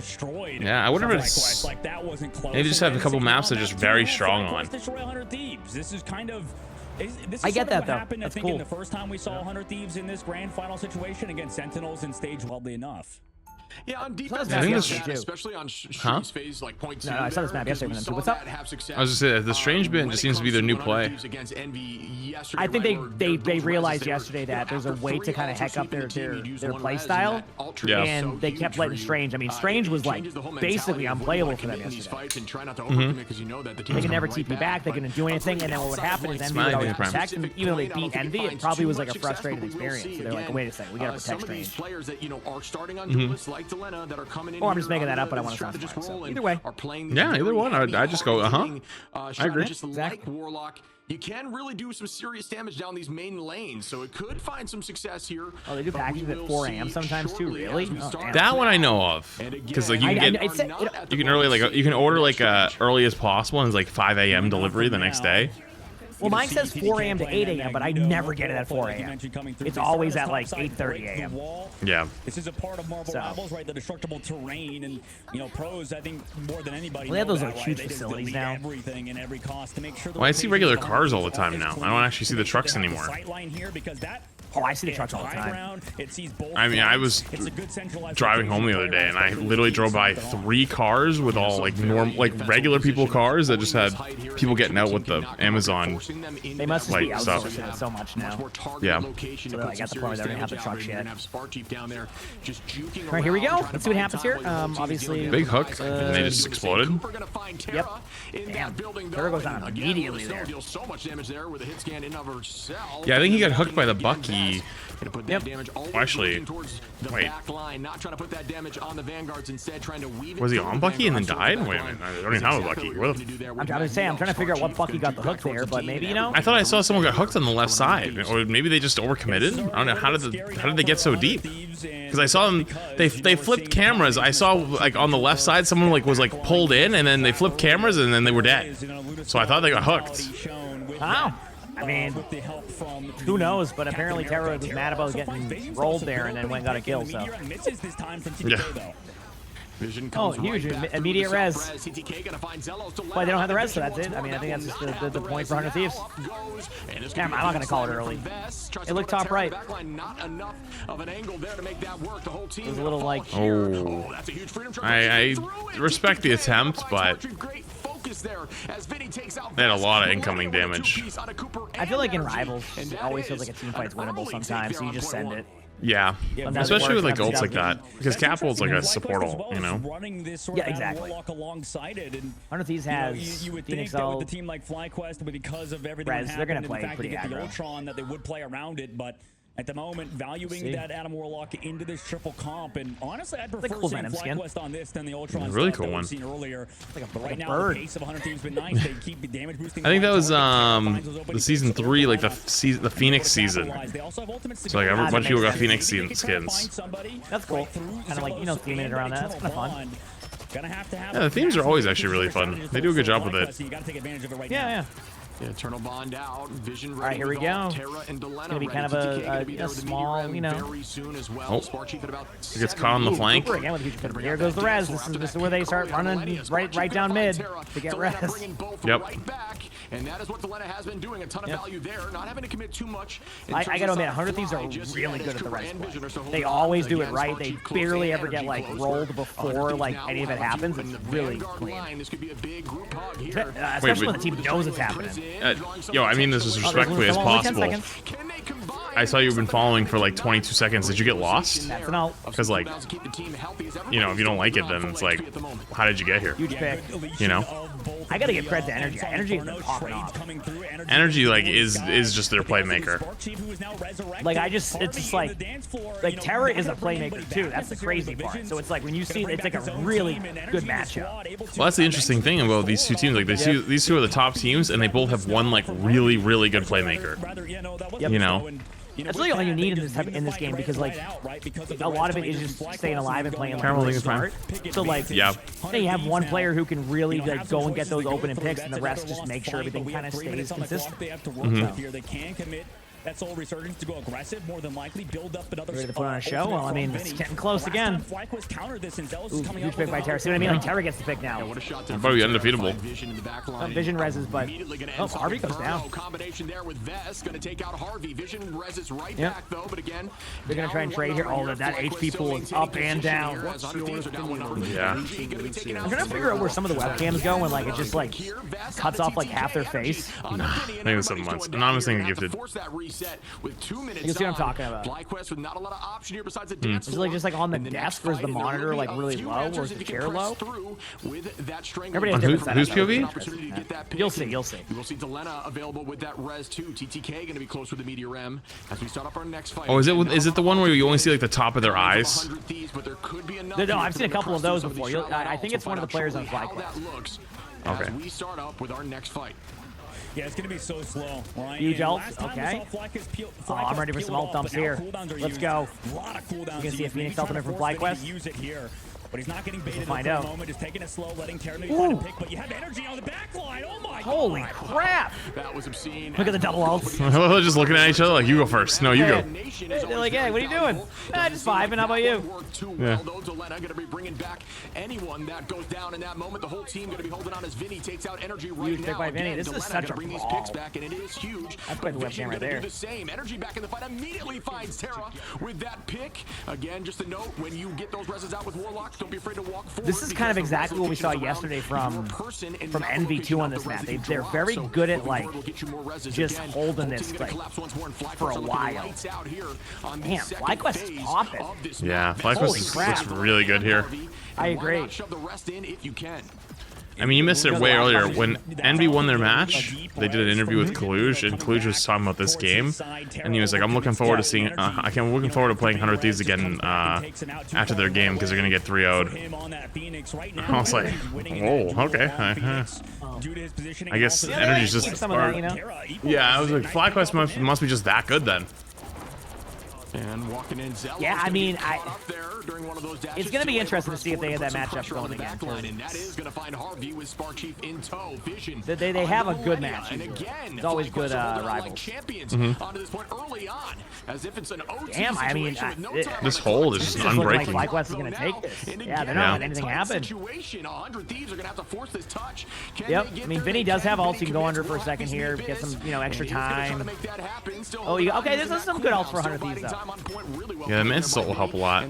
Yeah, I wonder if it's. Maybe just have a couple maps that are just very strong on. This is kind of. I get that though. That's cool. I think in the first time we saw 100 Thieves in this grand final situation against Sentinels and stage wildly enough. Yeah, on defense, especially on Stream's phase, like point 2. No, I saw this map yesterday. What's up? I was just saying, the Strange bit just seems to be their new play. I think they realized yesterday that there's a way to kind of heck up their play style, and they kept letting Strange. I mean, Strange was like basically unplayable for them yesterday. They can never TP back. They couldn't do anything, and then what would happen is Envy would always protect. And even though they beat Envy, it probably was like a frustrating experience. So they're like, wait a second, we gotta protect Strange. Or I'm just making that up, but I want to sound smart. So either way. Yeah, either one. I just go, I agree. Exactly. Warlock, you can really do some serious damage down these main lanes, so it could find some success here. Oh, they do packages at 4 a.m. sometimes too. Really? Oh, that one I know of, because like you can you can order like early as possible, and it's like 5 a.m. delivery the next day. Well, mine says 4 a.m. to 8 a.m., but I never get it at 4 a.m. It's always at like 8:30 a.m. Yeah. This is a part of Marble Rivals, right? The destructible terrain, and you know, pros. I think more than anybody. Well, they have those like huge facilities now. Everything and every cost to make sure. Well, I see regular cars all the time now. I don't actually see the trucks anymore. Oh, I see the trucks all the time. I mean, I was driving home the other day, and I literally drove by 3 cars with all like regular people cars that just had people getting out with the Amazon. They must be outsourcing it so much now. Yeah. So I got the point where they don't have the trucks yet. All right, here we go. Let's see what happens here. Obviously, big hook, and they just exploded. Yep. Damn. Terra goes down immediately there. Yeah, I think he got hooked by the Bucky Gonna put that damage Actually, towards the wait. back line, not trying to put that damage on the Vanguards, instead trying to weave it. Was he on Bucky and then died? Wait a minute, I don't even have a Bucky. Where the I'm trying to figure out what Bucky got the hook there, but maybe, you know. I thought I saw someone got hooked on the left side, or maybe they just overcommitted. I don't know how did they get so deep? Because I saw them, they flipped cameras. I saw like on the left side, someone like was like pulled in, and then they flipped cameras, and then they were dead. So I thought they got hooked. Wow. I mean, who knows? But apparently Terra was mad about getting rolled there, and then went and got a kill. So. Yeah. Oh, huge. Immediate res. But they don't have the res, so that's it. I mean, I think that's just the point for 100 Thieves. Damn, I'm not going to call it early. It looked top right. It was a little like... Oh. I respect the attempt, but... They had a lot of incoming damage. I feel like in Rivals, it always feels like a team fight's winnable sometimes, so you just send it. Yeah, especially with like ults like that, because Capult's like a support ult, you know? Yeah, exactly. 100 Thieves has Phoenix ult, with a team like Flyquest, but because of everything Res, they're going to play pretty the aggro. Ultron, that they would play around it, but at the moment, valuing that Adam Warlock into this triple comp, and honestly, I'd prefer cool seeing skin. Flyquest on this than the Ultron Really stuff cool that one. we've seen earlier. Like a Right now, bird. the pace of 100 Thieves been nice. They keep the damage boosting. I think that was the season 3, like the Phoenix season. So like a bunch of people got Phoenix skins. That's cool. Kind of like, you know, theming it around that. That's kind of fun. Yeah, the themes are always actually really fun. They do a good job with it. Yeah. Yeah, Eternal Bond out. Vision All right, here we go. Terra and It's gonna be kind of a small, you know. very soon as well. Oh, Sparchi at about it gets caught on the flank. Cooper again with a huge pit. Here goes the res. This is where they start running right down mid to get res. Yep. And that is what Delena has been doing. A ton of value there. Not having to commit too much. I gotta admit, 100 Thieves are really good at the res play. They always do it right. They barely ever get like rolled before like any of it happens. It's really clean. This could be a big group hug here. Especially when the team knows it's happening. Yo, I mean this as respectfully as possible. I saw you've been following for like 22 seconds. Did you get lost? That's an ult. Because like, you know, if you don't like it, then it's like, how did you get here? Huge pick. You know? I gotta give credit to Energy. Energy has been popping off. Energy like is just their playmaker. Like it's just like Terra is a playmaker too. That's the crazy part. So it's like when you see it's like a really good matchup. Well, that's the interesting thing about these two teams. Like these two are the top teams, and they both have one like really really good playmaker. You know. That's really all you need in this game because like a lot of it is just staying alive and playing really smart. So like you have one player who can really like go and get those opening picks, and the rest just make sure everything kind of stays consistent. They have to work here. They can commit that Soul Resurgence to go aggressive, more than likely build up another. Ready to put on a show? Well, I mean, it's getting close again. Huge pick by Terra. See what I mean? Like Terra gets the pick now. I'm probably undefeatable. Vision reses, but Harvey goes down. Combination there with Vest gonna take out Harvey. Vision reses right back though, but again, they're gonna try and trade here. Oh, that HP pool is up and down. Yeah. I'm trying to figure out where some of the webcams go and like it just like cuts off like half their face. Nah, I think it was 7 months. Anonymous thing gifted. With 2 minutes. You see what I'm talking about? Flyquest with not a lot of option here besides the dance Is it like just like on the desk, or is the monitor like really low, or is the chair low? Everybody has different Who's POV? You'll see. We'll see Delena available with that res too. TTK going to be close with the Meteor M as we start up our next fight. Oh, is it the one where you only see like the top of their eyes? No, I've seen a couple of those before. I think it's one of the players on Flyquest. Okay. We start up with our next fight. Yeah, it's going to be so slow, right? Huge ult, okay. I'm ready for some ult dumps here. Let's go. A lot of cooldowns. You can see a Phoenix ultimate from Flyquest. Use it here. But he's not getting baited for the moment. Just taking it slow, letting Terra maybe find a pick. But you have energy on the back line. Oh my God. Holy crap! That was obscene. Look at the double ults. They're just looking at each other like, you go first. No, you go. They're like, hey, what are you doing? Just vibing. How about you? Yeah. Delena going to be bringing back anyone that goes down in that moment. The whole team going to be holding on as Vinny takes out energy right huge now. Pick by Vinny. This is such a bring these ball. picks back, and it is huge. That's quite the webcam right there. The same energy back in the fight immediately finds Terra with that pick. Again, just a note: when you get those reses out with Warlocks, don't be afraid to walk forward. This is kind of exactly what we saw yesterday from NV2 on this map. They're very good at like just holding this like for a while. Damn, Flyquest is popping. Yeah, Flyquest looks really good here. I agree. I mean, you missed it way earlier. When Envy won their match, they did an interview with Kaluj, and Kaluj was talking about this game, and he was like, I'm looking forward to seeing, I'm looking forward to playing 100 Thieves again after their game, because they're going to get 3-0'd. I was like, whoa, okay. I guess energy's just... Yeah, I was like, Flyquest must be just that good then. And walking in Zealous, yeah, I mean, it's going to be interesting to see if they have that matchup going again. And that is going to find Harvey with Spark Chief in tow. Vision. They have a good match. It's always good rivals. Onto this point early on, as if it's an OT. Damn, I mean, this hold is just unbreaking. Like Flyquest is going to take this. Yeah, they're not letting anything happen. 100 Thieves are going to have to force this touch. Yep, I mean, Vinny does have ults. You can go under for a second here, get some, extra time. Oh, okay, this is some good ults for 100 Thieves, though. Yeah, the Mantis ult will help a lot. Oh,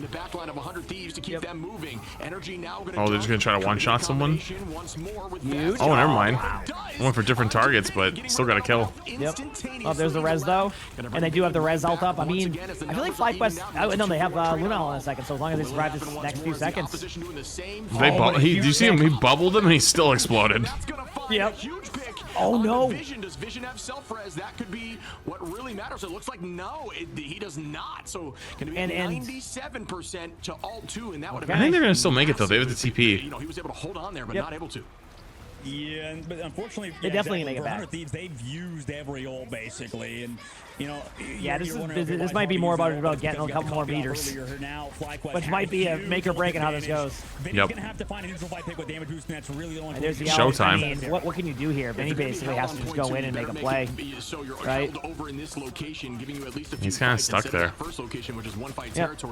they're just going to try to one-shot someone? Huge. Oh, never mind. I went for different targets, but still got a kill. Yep. Oh, there's the res, though. And they do have the res ult up. I mean, I feel like Flyquest... no, they have Luna in a second, so as long as they survive this next few seconds. Do you see him? He bubbled him, and he still exploded. Yep. Oh, no. Does Vision have self-res? That could be what really matters. It looks like no, he does not. So going to be 97% to alt 2, and that would have I think they're going to still make it, though. They have the TP. He was able to hold on there, but not able to. Yeah, but unfortunately, they definitely make it back. 100 Thieves, they've used every ult basically, and this might be more about getting a couple more meters, which might be a make or break in how this goes. Yep. There's the Showtime. I mean, what can you do here? Vinny basically has to just go in and make a play, right? He's kind of stuck there. Yep.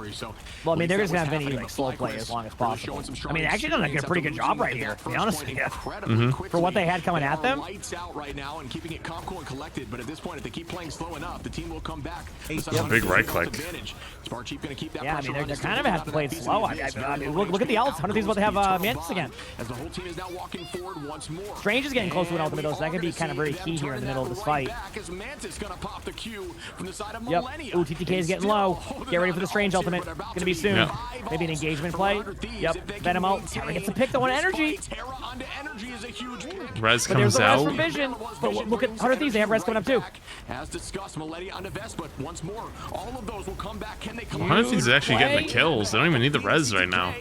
Well, I mean, they're just gonna have Vinny slow play as long as possible. I mean, actually done a pretty good job right here, to be honest with you. For what they had coming at them. Lights out right now and keeping it calm, cool, and collected. But at this point, if they keep playing slow enough, the team will come back. Big right click. Yeah, I mean, they're kind of have to play it slow. I mean, look at the ults. 100 Thieves about to have Mantis again. As the whole team is now walking forward once more. Strange is getting close to an ultimate, though, so that could be kind of very key here in the middle of this fight. Yep. Ooh, TTK is getting low. Get ready for the Strange ultimate. Gonna be soon. Yep. Maybe an engagement play. Yep. Venom ult. Terra gets a pick, though, on energy. Res But there's comes the out. res from Vision. But look at 100 Thieves. They have res coming up, too. As discussed, Milady on the vest, but once more, all of those will come back. Can they come 100 Thieves is actually getting the kills. They don't even need the res right now.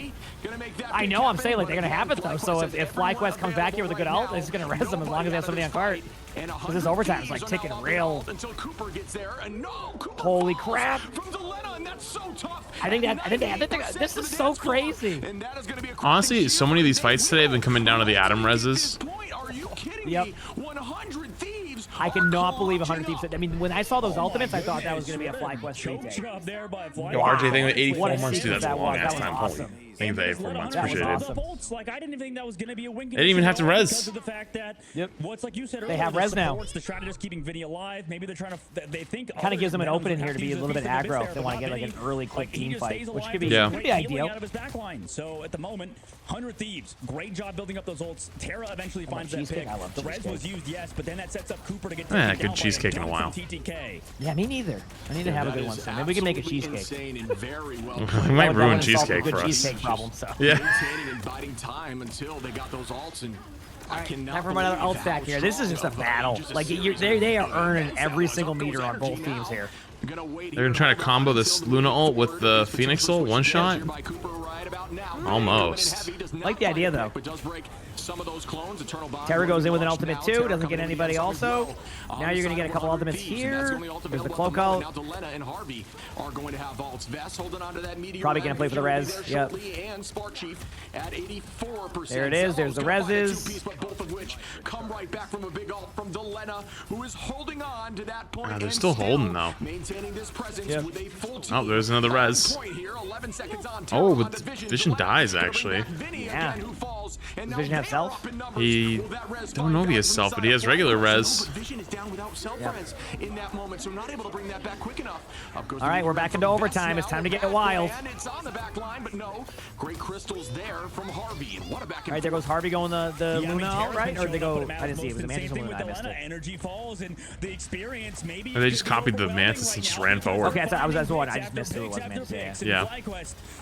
I know, I'm saying, like, they're going to have it, though. So if Flyquest comes back here with a good ult, they're just going to res them as long as they have somebody on cart. Because this overtime is, like, ticking real. Holy crap. I think this is so crazy. Honestly, so many of these fights today have been coming down to the Atom reses. Yep. I cannot believe 100 Thieves. I mean, when I saw those ultimates, I thought that was going to be a Flyquest retake. Yo, RJ, thing with 84 What a months, dude, that's a sequence long ass that time. was Holy. awesome. Thank you for the 84 months. That was Appreciate it. awesome. Like, I didn't think that was going to be a win. They didn't even have to res. Yep. What's like you said earlier, they have res now. The strategist keeping Vinny alive. Maybe they're trying to. They think kind of gives them an opening here to be a little bit aggro if they want to get like an early quick team fight, which could be ideal. Out of his back line. So at the moment, 100 Thieves, great job building up those ults. Terra eventually finds that pick. The res was used, yes, but then that sets up Cooper to get a good cheesecake in a while. Yeah, me neither. I need to have a good one soon. Maybe we can make a cheesecake. We might ruin cheesecake for us. Cheesecake problem, so. Yeah. Time until they got those ults and Time for another ult stack here. This is just a battle. Like they are earning every single meter on both teams here. They're gonna try to combo this Luna ult with the Phoenix ult, one shot. Almost. Like the idea though. Terra goes in with an ultimate too. Doesn't get anybody also. Now you're gonna get a couple ultimates here. There's the cloak out. Probably gonna play for the res. Yep. There it is. There's the reses. They're still holding though. Yep. Oh, there's another res. Oh, but Vision dies actually. Yeah. Does Vision have self? He don't know if he has self, but he has regular res. All right, we're back into overtime. It's time to get wild. All right, there goes Harvey going the Luna out, right? Or they go, I didn't see it. It was a Mantis and Luna. I missed it. Energy falls and the experience maybe. Or they just copied the Mantis and just ran forward. Okay, I was one. I just missed who it was Mantis. Yeah.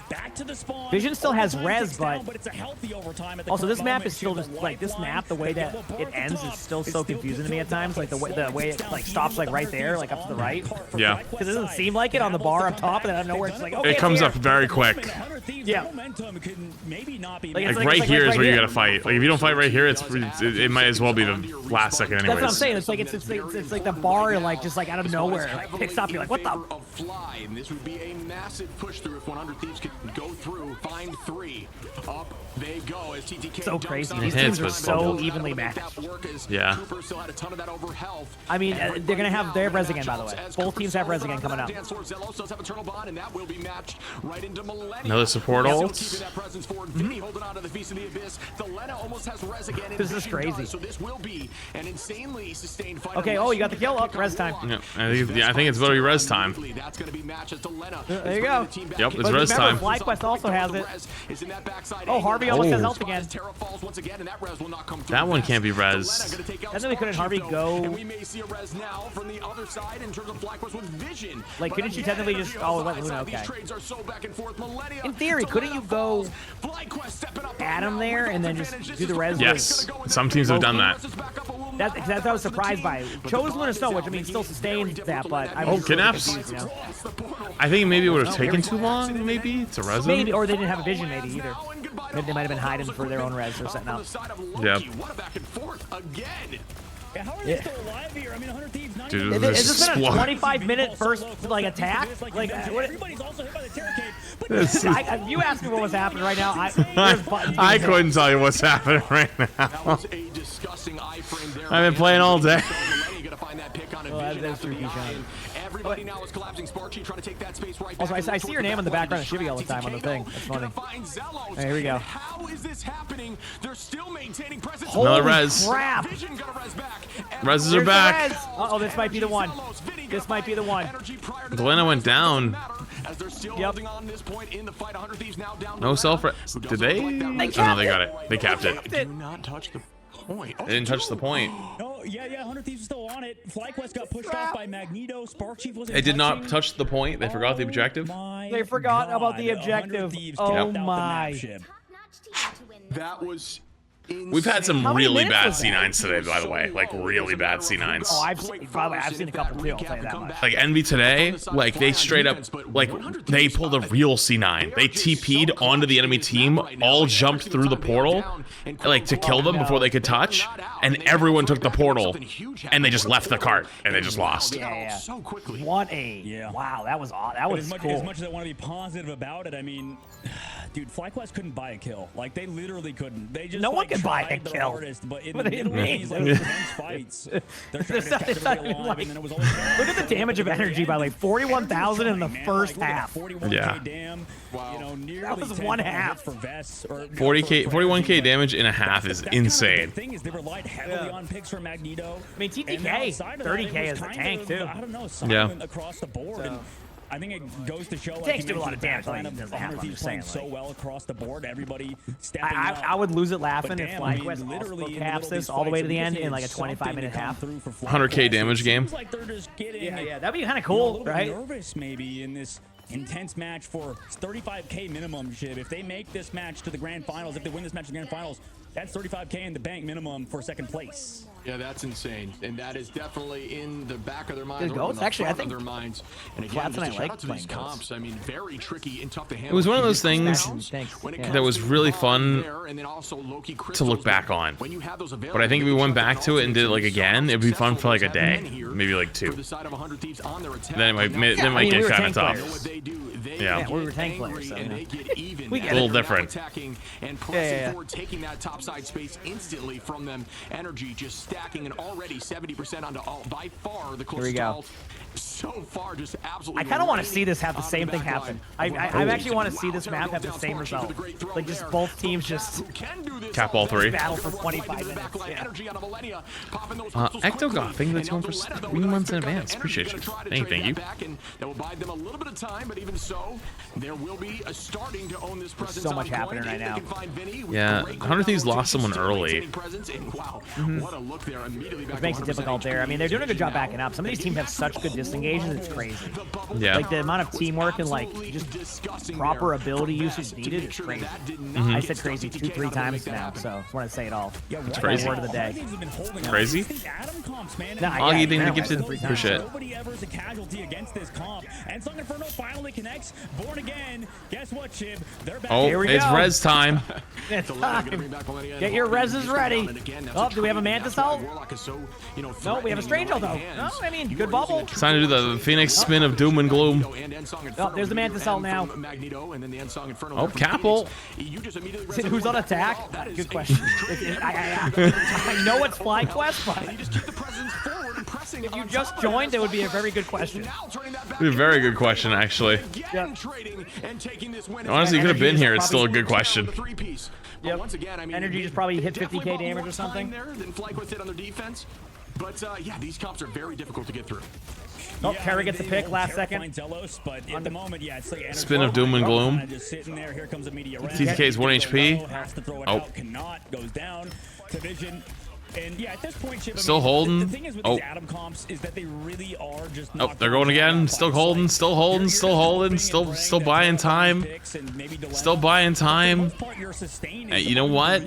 Back to the spawn. Vision still has res, but it's a healthy overtime. time at the Also, this current map moment. is still She's just a like this lifeline. map. The way They that get Lepore it at the ends is top. still It's so confusing to me at times. Like the way it like stops like right there, like up to the right. Yeah. Because it doesn't seem like it on the bar up top, and then out of nowhere it's like, okay, It comes here. up very quick. Yeah. Like right here is where you gotta fight. Like if you don't fight right here, it might as well be the last second anyways. That's what I'm saying. It's like it's like the bar like just like out of nowhere like picks up. You're like, what the? Fly, and this would be a massive push through if 100 Thieves could go through, find 3. Up they go as TTK. So crazy. These hits, teams are but so evenly matched. Yeah. I mean, they're gonna have their res again, by the way. Both teams have res again coming up. Another support ult. This is crazy. So this will be an insanely sustained fight. Okay, oh, you got the kill. Up, res time. Yeah, I think it's literally res time. That's going to be matches to Lena. There you go. Yep, it's But res time. remember, Flyquest also has it. Oh, Harvey almost has health again. That one can't be res. And then we couldn't Harvey go. And we may see a res now from the other side in terms of Flyquest with vision. Like, couldn't you technically just? Oh, let Luna. Okay. In theory, couldn't you go at him there and then just do the res? Yes, some teams have done that. That's what I was surprised by. Chose Luna Snow, which I mean still sustained that, but I was Knaps. confused, you know? I think maybe it would have taken too long, maybe, to res him. Maybe, or they didn't have a vision, maybe either. Maybe they might have been hiding for their own res or setting up. Yeah. Yeah, how are they still alive here? I mean, 100 Thieves not Dude, even... Has this been a 25-minute first like attack? Like everybody's also hit by the Terra cave. But you asked me what was happening right now. I couldn't tell you what's happening right now. I've been playing all day. Everybody now is collapsing. Sparky trying to take that space right back. Also, I see your name on the background of Shivy all the time on the thing. That's funny. Hey, here we go. How is this happening? They're still maintaining presence. Another res. Crap. Reses are back. Uh-oh, this might be the one. This might be the one. Delena went down. Yep. No self-res. Did they? Oh, no, they got it. They capped it. Do not touch the point. They didn't touch the point. No, yeah, 100 Thieves is still on it. Flyquest got pushed off by Magneto. Spark Chief was. They did not touch the point. They forgot the objective. They forgot about the objective. Oh my. That was We've had some How many really bad minutes was that? C9s today, by the way. Like, really bad C9s. Oh, I've seen a couple too, I'll tell you that much. Like, Envy today, like, they straight up, like, they pulled a real C9. They TP'd onto the enemy team, all jumped through the portal, like, to kill them before they could touch, and everyone took the portal, and they just left the cart, and they just lost. Yeah. What a... Wow, that was cool. As much as I want to be positive about it, I mean... Dude, Flyquest couldn't buy a kill. Like, they literally couldn't. They just, no one can buy a their kill. Hardest, but in What the do you middle of mean? these intense fights, they're trying to catch everybody alive, and then it was always... Look at the damage of energy, by the way. 41,000 in the first half. 41K dam, you know, nearly That was 10 one half. for Vests, or 41k damage in a half is insane. The thing is, they relied heavily on picks from Magneto. I mean, TTK, 30k is a tank, too. I don't know, silent across the board. And I think it goes to show, like, Tanks do a lot of damage. playing so well across the board. Everybody stepping up. I would lose it laughing if I mean, Flyquest literally caps this all the way to the end in like a 25-minute half. 100k damage game. Like they're just getting, yeah, that'd be kind of cool, right? Nervous maybe in this intense match for 35k minimum. Shit, if they make this match to the grand finals, if they win this match to the grand finals, that's 35k in the bank minimum for second place. Yeah, that's insane, and that is definitely in the back of their minds. Goats, actually, I think their minds. And again, Flats and I just a shout like out to playing these comps. I mean, very tricky and tough to handle. It was one of those things that was really fun to look back on. But I think if we went back to it and did it like again, it'd be fun for like a day, maybe like 2. Then it might get kind of tough. Yeah, we were tank players, so we get a little different. And pressing forward, taking that top side space instantly from them. Energy just stacking and already 70% onto all, by far the closest alt. So far, just absolutely. I kind of want to see this have the same thing happen. I actually want to see this map have the same result. Like just both teams just cap all 3. Battle for 25 minutes. Ecto got thing that's going for 3 months in advance. Appreciate you. Thank you. That will buy them a little bit of time, but even so, there will be a starting to own this presence. So much happening right now. Yeah, 100 Thieves lost someone early. What a look there immediately. Which makes it difficult there. I mean, they're doing a good job backing up. Some of these teams have such good disengages, it's crazy. Yeah. Like the amount of teamwork and like just proper ability usage needed is crazy. I said crazy 2-3 times now, so I just want to say it all. It's crazy. Word of the day. Crazy? Augie, thank you gifted. Appreciate it. Nobody ever is a casualty against this comp. And Song Inferno finally connects. Born again. Guess what, Chib? They're back. Oh, it's res time. It's time. Get your reses ready. Oh, do we have a Mantis ult? No, we have a Strange ult though. No, I mean, good bubble. It's time to do the Phoenix spin of doom and gloom. Oh, there's the Mantis ult now. Oh, Capel. Who's on attack? Good question. I know it's Flyquest, but if you just joined, it would be a very good question. A very good question, actually. Yep. Honestly, you could have been here. It's still a good question. Yep. Energy just probably hit 50k damage or something. But yeah, these comps are very difficult to get through. Oh, Terra gets a pick last second. But at the moment, yeah, it's like Spin of doom and gloom. just sitting there. Here comes a TTK is 1 HP. Has to throw it Oh. out, cannot, goes down to Vision. And yeah, at this point, Chip, Still holding. The thing is with these Atom comps is that they really are just. Oh, they're going again. Still holding. Still holding. Still holding. Still buying time. Still buying time. Hey, you know what?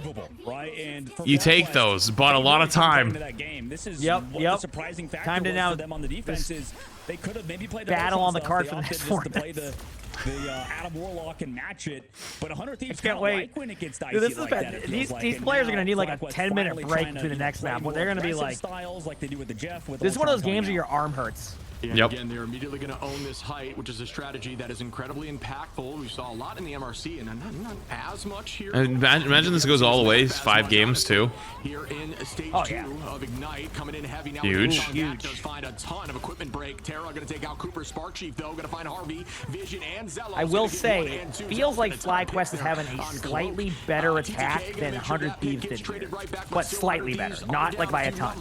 You take those. Bought a lot of time. Yep. Surprising factor Time to now. for them on the defense is they could have maybe played the battle on the card for the next 4 minutes. The Adam Warlock and match it, but 100 Thieves can't wait. like when it gets dicey. Dude, this is like bad. that, These like. players are gonna need like a Flyquest 10-minute break between the next map. Where they're gonna be like, styles like they do with the Jeff. With this is one of those games where your arm hurts. And Yep. again, they're immediately going to own this height, which is a strategy that is incredibly impactful. We saw a lot in the MRC, and not as much here. And imagine this goes all the way. 5 games, too. Here in stage 2 of Ignite, coming in heavy now. Huge. Does find a ton of equipment break. Terra going to take out Cooper. Spark Chief, though, going to find Harvey, Vision, and Zello. I will say, it feels like Flyquest is having a slightly better attack than 100 Thieves did here. But slightly better, not like by a ton.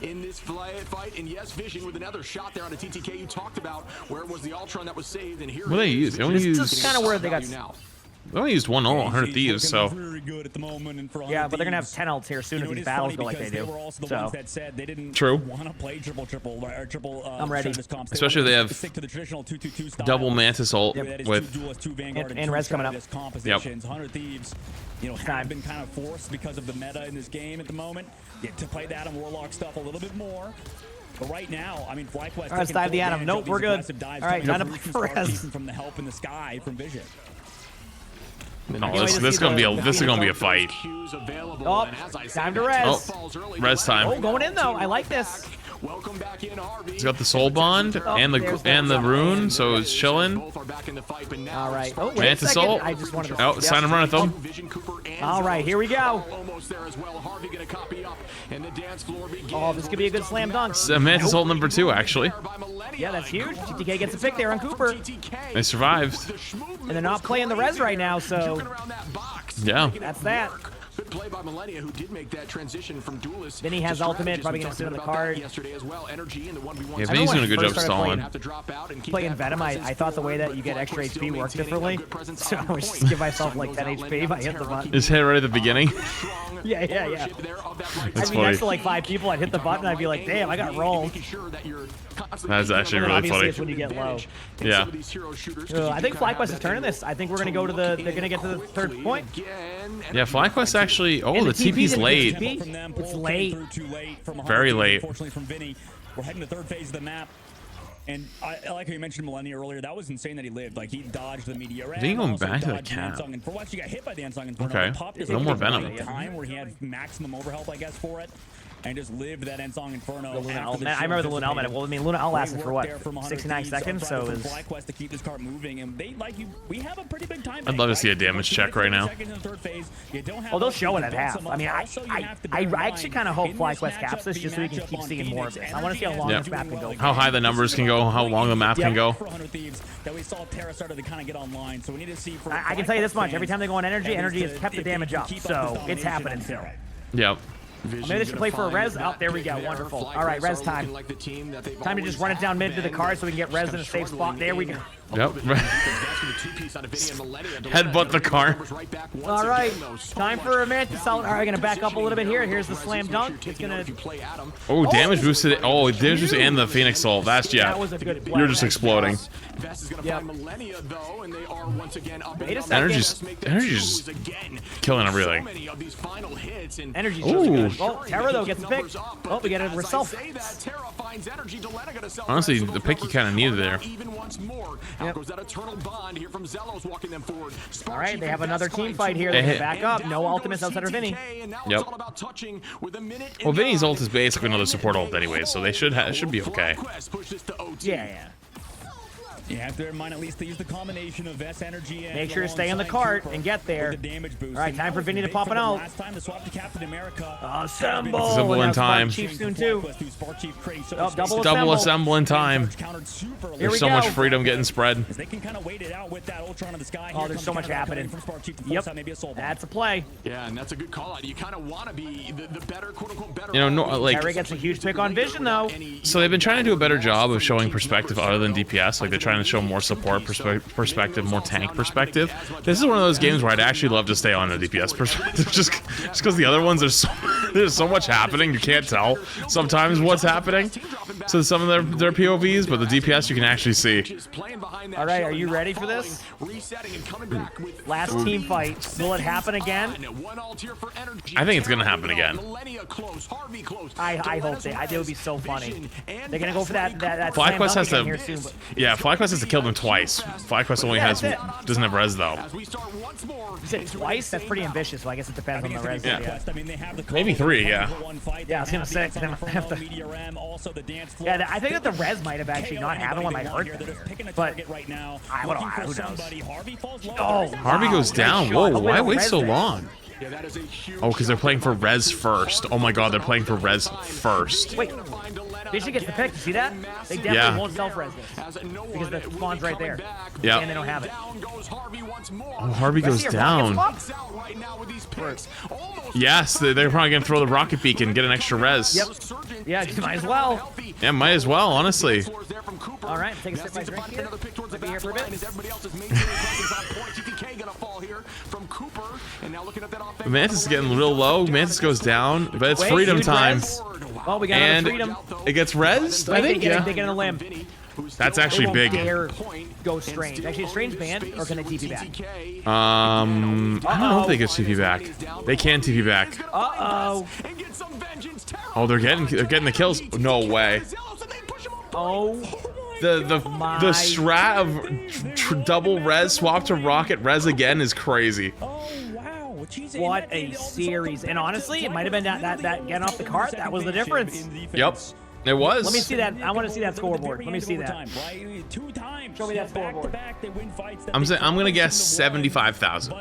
In this fight, and yes, Vision with another shot there on a TTK you talked about, where it was the Ultron that was saved, and here What do they use? They only use. This is kind of where they got. They only used one ult, 100 Thieves, so. Yeah, but they're gonna have 10 ults here soon if these battles go like they do. So. True. I'm ready. Especially if they have double Mantis ult with. And Res coming up. Yep. 100 Thieves, have been kind of forced because of the meta in this game at the moment to play the Adam Warlock stuff a little bit more. But right now, I mean, Flyquest. All right, let's dive the Atom. Nope, we're good. All right, time to play for Res. From the help in the sky from Vision. Oh, this is gonna be a fight. Oh, time to res. Oh, res time. Oh, going in though. I like this. Welcome back in, Harvey. He's got the soul bond and the rune, so it's chilling. All right. Oh, wait Mantis a second. ult. I just wanted to. Oh, sign him run at them. All right, here we go. Almost there as well. Harvey gonna copy up, and the dance floor begins. Oh, this could be a good slam dunk. Mantis ult number 2, actually. Yeah, that's huge. TTK gets a pick there on Cooper. They survived. And they're not playing the res right now, so Yeah. that's that. Good play by Millennia, who did make that transition from duelist. Then he has ultimate, probably gonna sit on the card. Yesterday as well. Energy in the 1v1. Yeah, Vinny's doing a good job stalling. Playing Venom, I thought the way that you get extra HP worked differently, so I would just give myself like 10 HP if I hit the button. Just hit right at the beginning. Yeah. That's I'd be next to like 5 people, I'd hit the button, I'd be like, damn, I got rolled. That's actually really Obviously, funny. it's when you get low. Yeah. I think Flyquest is turning this. I think we're gonna go to the. They're gonna get to the 3rd point. Yeah, Flyquest actually. Oh, And the TP's late. It's late. Very late. Unfortunately, from Vinny, we're heading to 3rd phase of the map. And I like how you mentioned Millennia earlier. That was insane that he lived. Like, he dodged the meteor. I think going back to the cap. For once, you got hit by the Unsung Inferno. Okay. No more Venom. Time where he had maximum overhealth, I guess, for it. And just lived that Unsung Inferno. The Luna Element. I remember the Luna Element. Well, I mean, Luna Element lasted for what? 69 seconds, so it was. Flyquest to keep this card moving, and they like you. We have a pretty big time. I'd love to see a damage check right now. Oh, they'll show it at half. I mean, I actually kind of hope Flyquest caps this just so we can keep seeing more of this. I want to see how long this map can go. How high the numbers can go, how long the map can go. That we saw Terra started to kind of get online, so we need to see. I can tell you this much: every time they go on energy has kept the damage up, so it's happening still. Yep. Maybe they should play for a res. Oh, there we go. Wonderful. All right, res time. Time to just run it down mid to the card so we can get res in a safe spot. There we go. Yep. Headbutt the car. All right, time for a Mantis out. All right, gonna back up a little bit here. Here's the slam dunk. It's gonna. Oh, damage boosted. Oh, damage boosted and the Phoenix Soul. That's yeah. That was a good play. You're just exploding. Yep. Energy's killing everything. Energy's really good. Oh, Terra though gets the pick. Oh, we got it herself. Honestly, the pick you kind of needed there. Yep. All right, they have another team fight here. They can back up. No ultimates outside of Vinny. Yep. Well, Vinny's ult is basically another support ult anyway, so they should be okay. Yeah. You have to remind at least to use the combination of S energy and make sure to stay on the cart and get there. All right, time for Vinny to pop it out. Last time to swap to Captain America. Assemble. Assemble in time. Chief soon too. Oh, double assemble in time. There's so much freedom getting spread. They can kind of wait it out with that Ultron in the sky. Oh, there's so much happening. Yep, that's a play. Yeah, and that's a good call out. You kind of want to be the better, quote unquote, better. You know, no, like. Terry gets a huge pick on Vision though. So they've been trying to do a better job of showing perspective other than DPS. Like they're trying to show more support perspective, more tank perspective. This is one of those games where I'd actually love to stay on a DPS perspective, just because the other ones there's so much happening you can't tell sometimes what's happening. So some of their POVs, but the DPS you can actually see. All right, are you ready for this? Last team fight. Will it happen again? I think it's gonna happen again. I hope they. It would be so funny. They're gonna go for that Flyquest has to. Here soon, yeah, Flyquest has to kill them twice. Flyquest only doesn't have res though. You said twice? That's pretty ambitious. So I guess it depends on the res. Yeah. Maybe 3. Yeah. Yeah, I was gonna say. Yeah, I think that the res might have actually not happened when I heard that. But I don't know. Who knows? Oh, Harvey goes down. Whoa, why wait so long? Oh, because they're playing for res first. Oh my god, they're playing for res first. Wait, Vision gets the pick. You see that? They definitely won't self-res this. Because the spawn's right there. Yeah. And they don't have it. Oh, Harvey goes down. Yes, they're probably going to throw the rocket beacon and get an extra res. Yep. Yeah, you might as well. Yeah, might as well, honestly. All right, take a sip by drink here. I'll be here for a bit. Mantis is getting real low. Mantis goes down, but it's freedom time. Well, we got and freedom. It gets rezzed, I think. They get in a limb. That's actually big. Go strange. Actually, a strange band, or can they TP back? I don't know if they get TP back. They can TP back. Oh, they're getting the kills. No way. Oh. The strat of double res swap to rocket res again is crazy. What a series. And honestly, it might have been that getting off the cart. That was the difference. Yep. It was. Let me see that. I want to see that scoreboard. Let me see that. Show me that scoreboard. I'm gonna guess 75,000.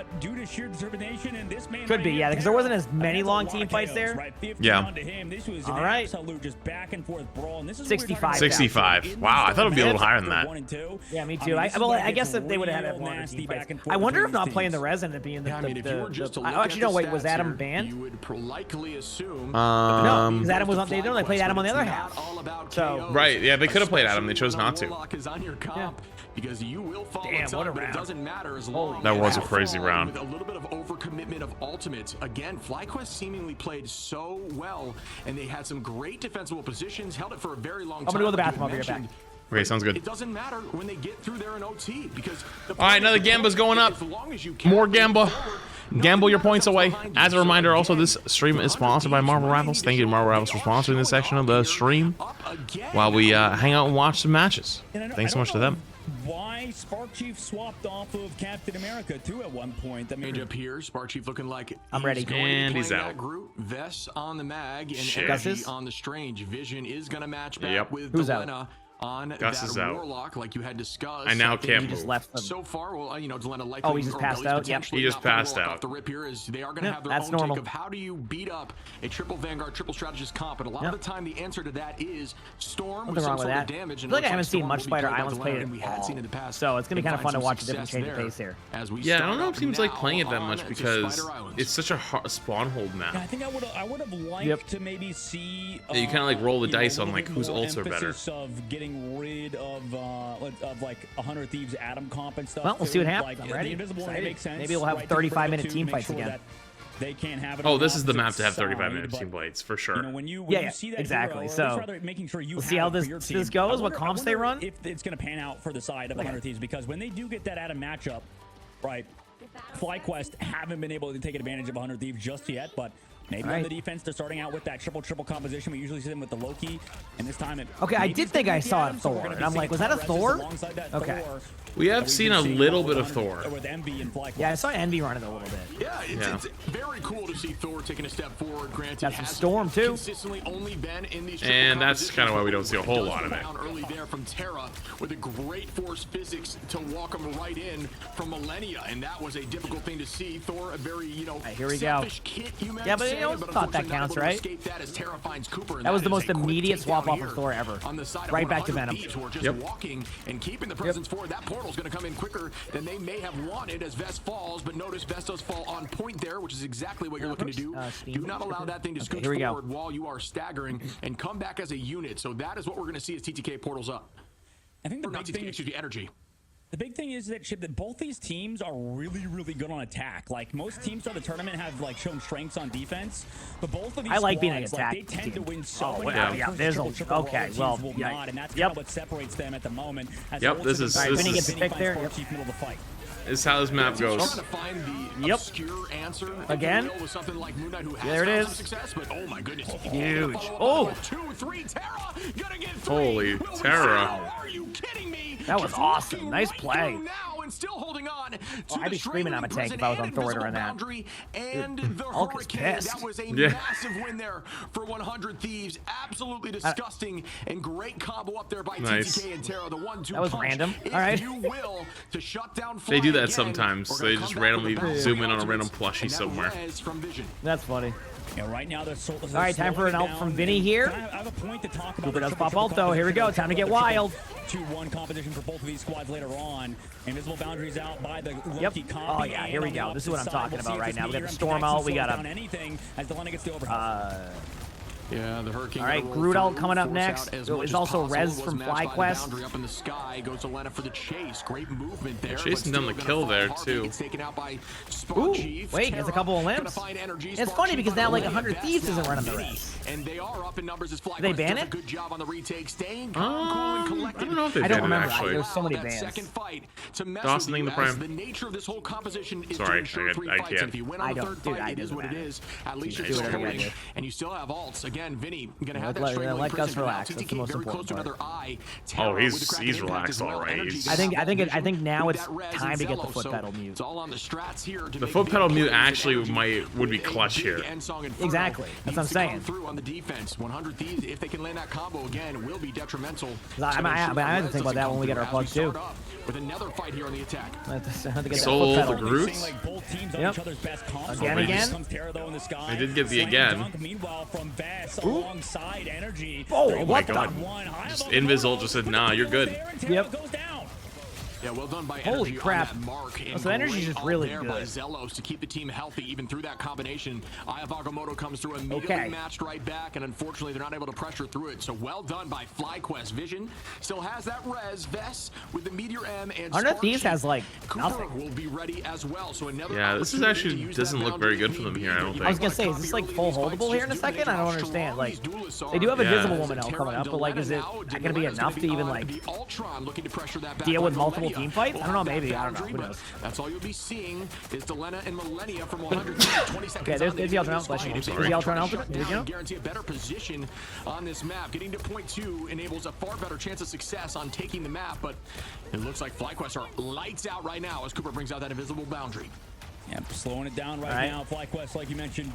Could be, yeah, because there wasn't as many long team fights there. Yeah. All right. 65. 65. Wow, I thought it would be a little higher than that. Yeah, me too. I guess that they would have had longer team fights. I wonder if not playing the res ended up being the actually, no, wait, was Adam banned? You would likely assume. No, because Adam was on. They played Adam on the other half. So right, yeah, they could have played Adam. They chose not to. Yeah. Because you will follow. Damn, what a round. It doesn't matter as long that was a crazy round. With a little bit of overcommitment of ultimates. Again, Flyquest seemingly played so well, and they had some great defensible positions, held it for a very long time. I'm gonna go to the bathroom. I'll be right back. Okay, sounds good. It doesn't matter when they get through there in OT because. All right, another Gamba's going up. More Gamba. Gamble your points away. As a reminder, also, this stream is sponsored by Marvel Rivals. Thank you to Marvel Rivals for sponsoring this section of the stream while we hang out and watch some matches. Thanks so much to them. Why Spark Chief swapped off of Captain America too at one point? I mean, up here, Spark Chief looking like I'm ready. And he's out. Vess on the mag and Energy on the Strange. Vision is gonna match back with Delena. On Gus that is out. Warlock, like you had discussed. I now can't move. Just left them. So far, well, you know, Delena likely. Oh, he just passed out. Yep. He just passed out. Off the rip here is they are going to have their own take of how do you beat up a triple Vanguard, triple strategist comp, and a lot of the time the answer to that is Storm with some sort of damage. I feel like I haven't seen much Spider Islands played at all. So it's going to be kind of fun to watch a different change of pace here. Yeah, I don't know if teams like playing it that much because it's such a spawn hold map. Yeah, I think I would have liked to maybe see. Yeah, you kind of like roll the dice on like whose ults are better. Of getting getting rid of like 100 Thieves Atom comp and stuff. Well, we'll see what happens. Like, I'm ready. The invisible one makes sense. Maybe we'll have 35-minute team fights again. They can't have it. Oh, this is the map to have 35-minute team fights for sure. You know, when you see that exactly. Hero, so making sure we'll see how this goes. What comps they run. If it's going to pan out for the side of 100 Thieves, because when they do get that Atom matchup, right? Flyquest haven't been able to take advantage of 100 Thieves just yet, but maybe on the defense they're starting out with that triple composition. We usually see them with the Loki, and this time it. Okay, I did think I saw a Thor, and I'm like, was that a Thor? Okay. We have seen a little bit of Thor. Yeah, I saw Envy running a little bit. Yeah, it's very cool to see Thor taking a step forward. Granted, got some Storm too. Consistently only been in these and that's kind of why we don't see a whole lot of it. Early there from Terra with a great force physics to walk him right in from Millennia, and that was a difficult thing to see. Thor, a very here we go. Kit, you yeah, but thought that counts, right? That was the most immediate swap off of Thor ever. Right back to Venom. Yep. Walking and keeping the presence forward. That portal's going to come in quicker than they may have wanted as Vest falls, but notice Vest does fall on point there, which is exactly what you're looking to do. Do not allow that thing to scoot forward while you are staggering and come back as a unit. So that is what we're going to see as TTK portals up. I think the big thing, excuse me, energy. The big thing is that both these teams are really good on attack. Like most teams throughout the tournament have like shown strengths on defense, but both of these I like squads, being an attack they tend to win so many okay, well, and that's kind of what separates them at the moment. As this is Vinny gets picked there. Middle of the fight. This is how this map goes. Again. There it is. Success, but oh my goodness. Huge. Oh. 2-3 Terra. Gonna get 3. Holy Terra. Are you kidding me? That was awesome. Nice play. Still holding on to I'd be screaming on a tank if I was on Thor during that. And the Hulk is pissed. That was a massive win there for 100 Thieves. Absolutely disgusting and great combo up there by TTK and Terra. The 1-2 that was random. All right. You will to shut down they do that sometimes. They just randomly zoom in on a random plushie somewhere. That's funny. Yeah, right now, all right, time for an ult from Vinny here. I have a point to talk about. Cooper does pop ult though. Here we go. Time to get wild. 2-1 competition for both of these squads later on. Invisible boundaries out by the Loki comp. Oh yeah, here we go. This is what I'm talking about right now. We got the storm out. We got anything as Delena gets the overhead. Yeah, the Hurricane. All right, Groot ult coming up next. It's also Rez from Flyquest. Up in the sky goes to Lena for the chase. Great movement there. Chasing down the kill there too. Ooh, wait, there's a couple of limps. It's funny because now like 100 Thieves isn't running the Rez. And they are up in numbers as Flyquest. They ban it? Good job on the retake, staying calm, cool, and collected. I don't know if they I don't banned remember. it actually. There's so many bans. Second fight to mess Dawson with in the you prime. the nature of this whole composition is Sorry, to ensure 3 I fights. can't. And if you win on the third fight, it is what it is. At least you're still winning, and you still have ults. Again, Vinny gonna have that straight away. Let Gus relax. That's the most important part. Oh, he's relaxed all right. I think now it's time to get the foot pedal mute. The foot pedal mute actually would be clutch here. Exactly. That's what I'm saying. Through on the defense, 100 Thieves, if they can land that combo again, will be detrimental. I have to think about that when we get our plug too. With another fight here on the attack. Soul the Groot. Yep. Again. I did get the again. Oh, my god. Just Invis just said, nah, you're good. Yep. Yeah, well done by Holy crap. So energy is just really good. By Zelos to keep the team healthy even through that combination. Eye of Agamotto comes through immediately matched right back, and unfortunately they're not able to pressure through it. So well done by Flyquest. Vision still has that res vest with the Meteor M, and Underneath these has like nothing. Will be ready as well. So another this is actually doesn't look very good for them here, I don't think. I was gonna say, is this like full holdable here in a second? I don't understand. Like they do have Invisible Woman out coming up, but like is it gonna be enough to even like deal with multiple team fights? I don't know, maybe. I don't know. Who knows? That's all you'll be seeing is Delena and Millennia from 120 seconds. Okay, there's the Ultron Ultimate. There's the Ultron Ultimate. There you go. Guarantee a better position on this map. Getting to point 2 enables a far better chance of success on taking the map, but it looks like Flyquest are lights out right now as Cooper brings out that invisible boundary. Yeah, slowing it down right now. Flyquest, like you mentioned.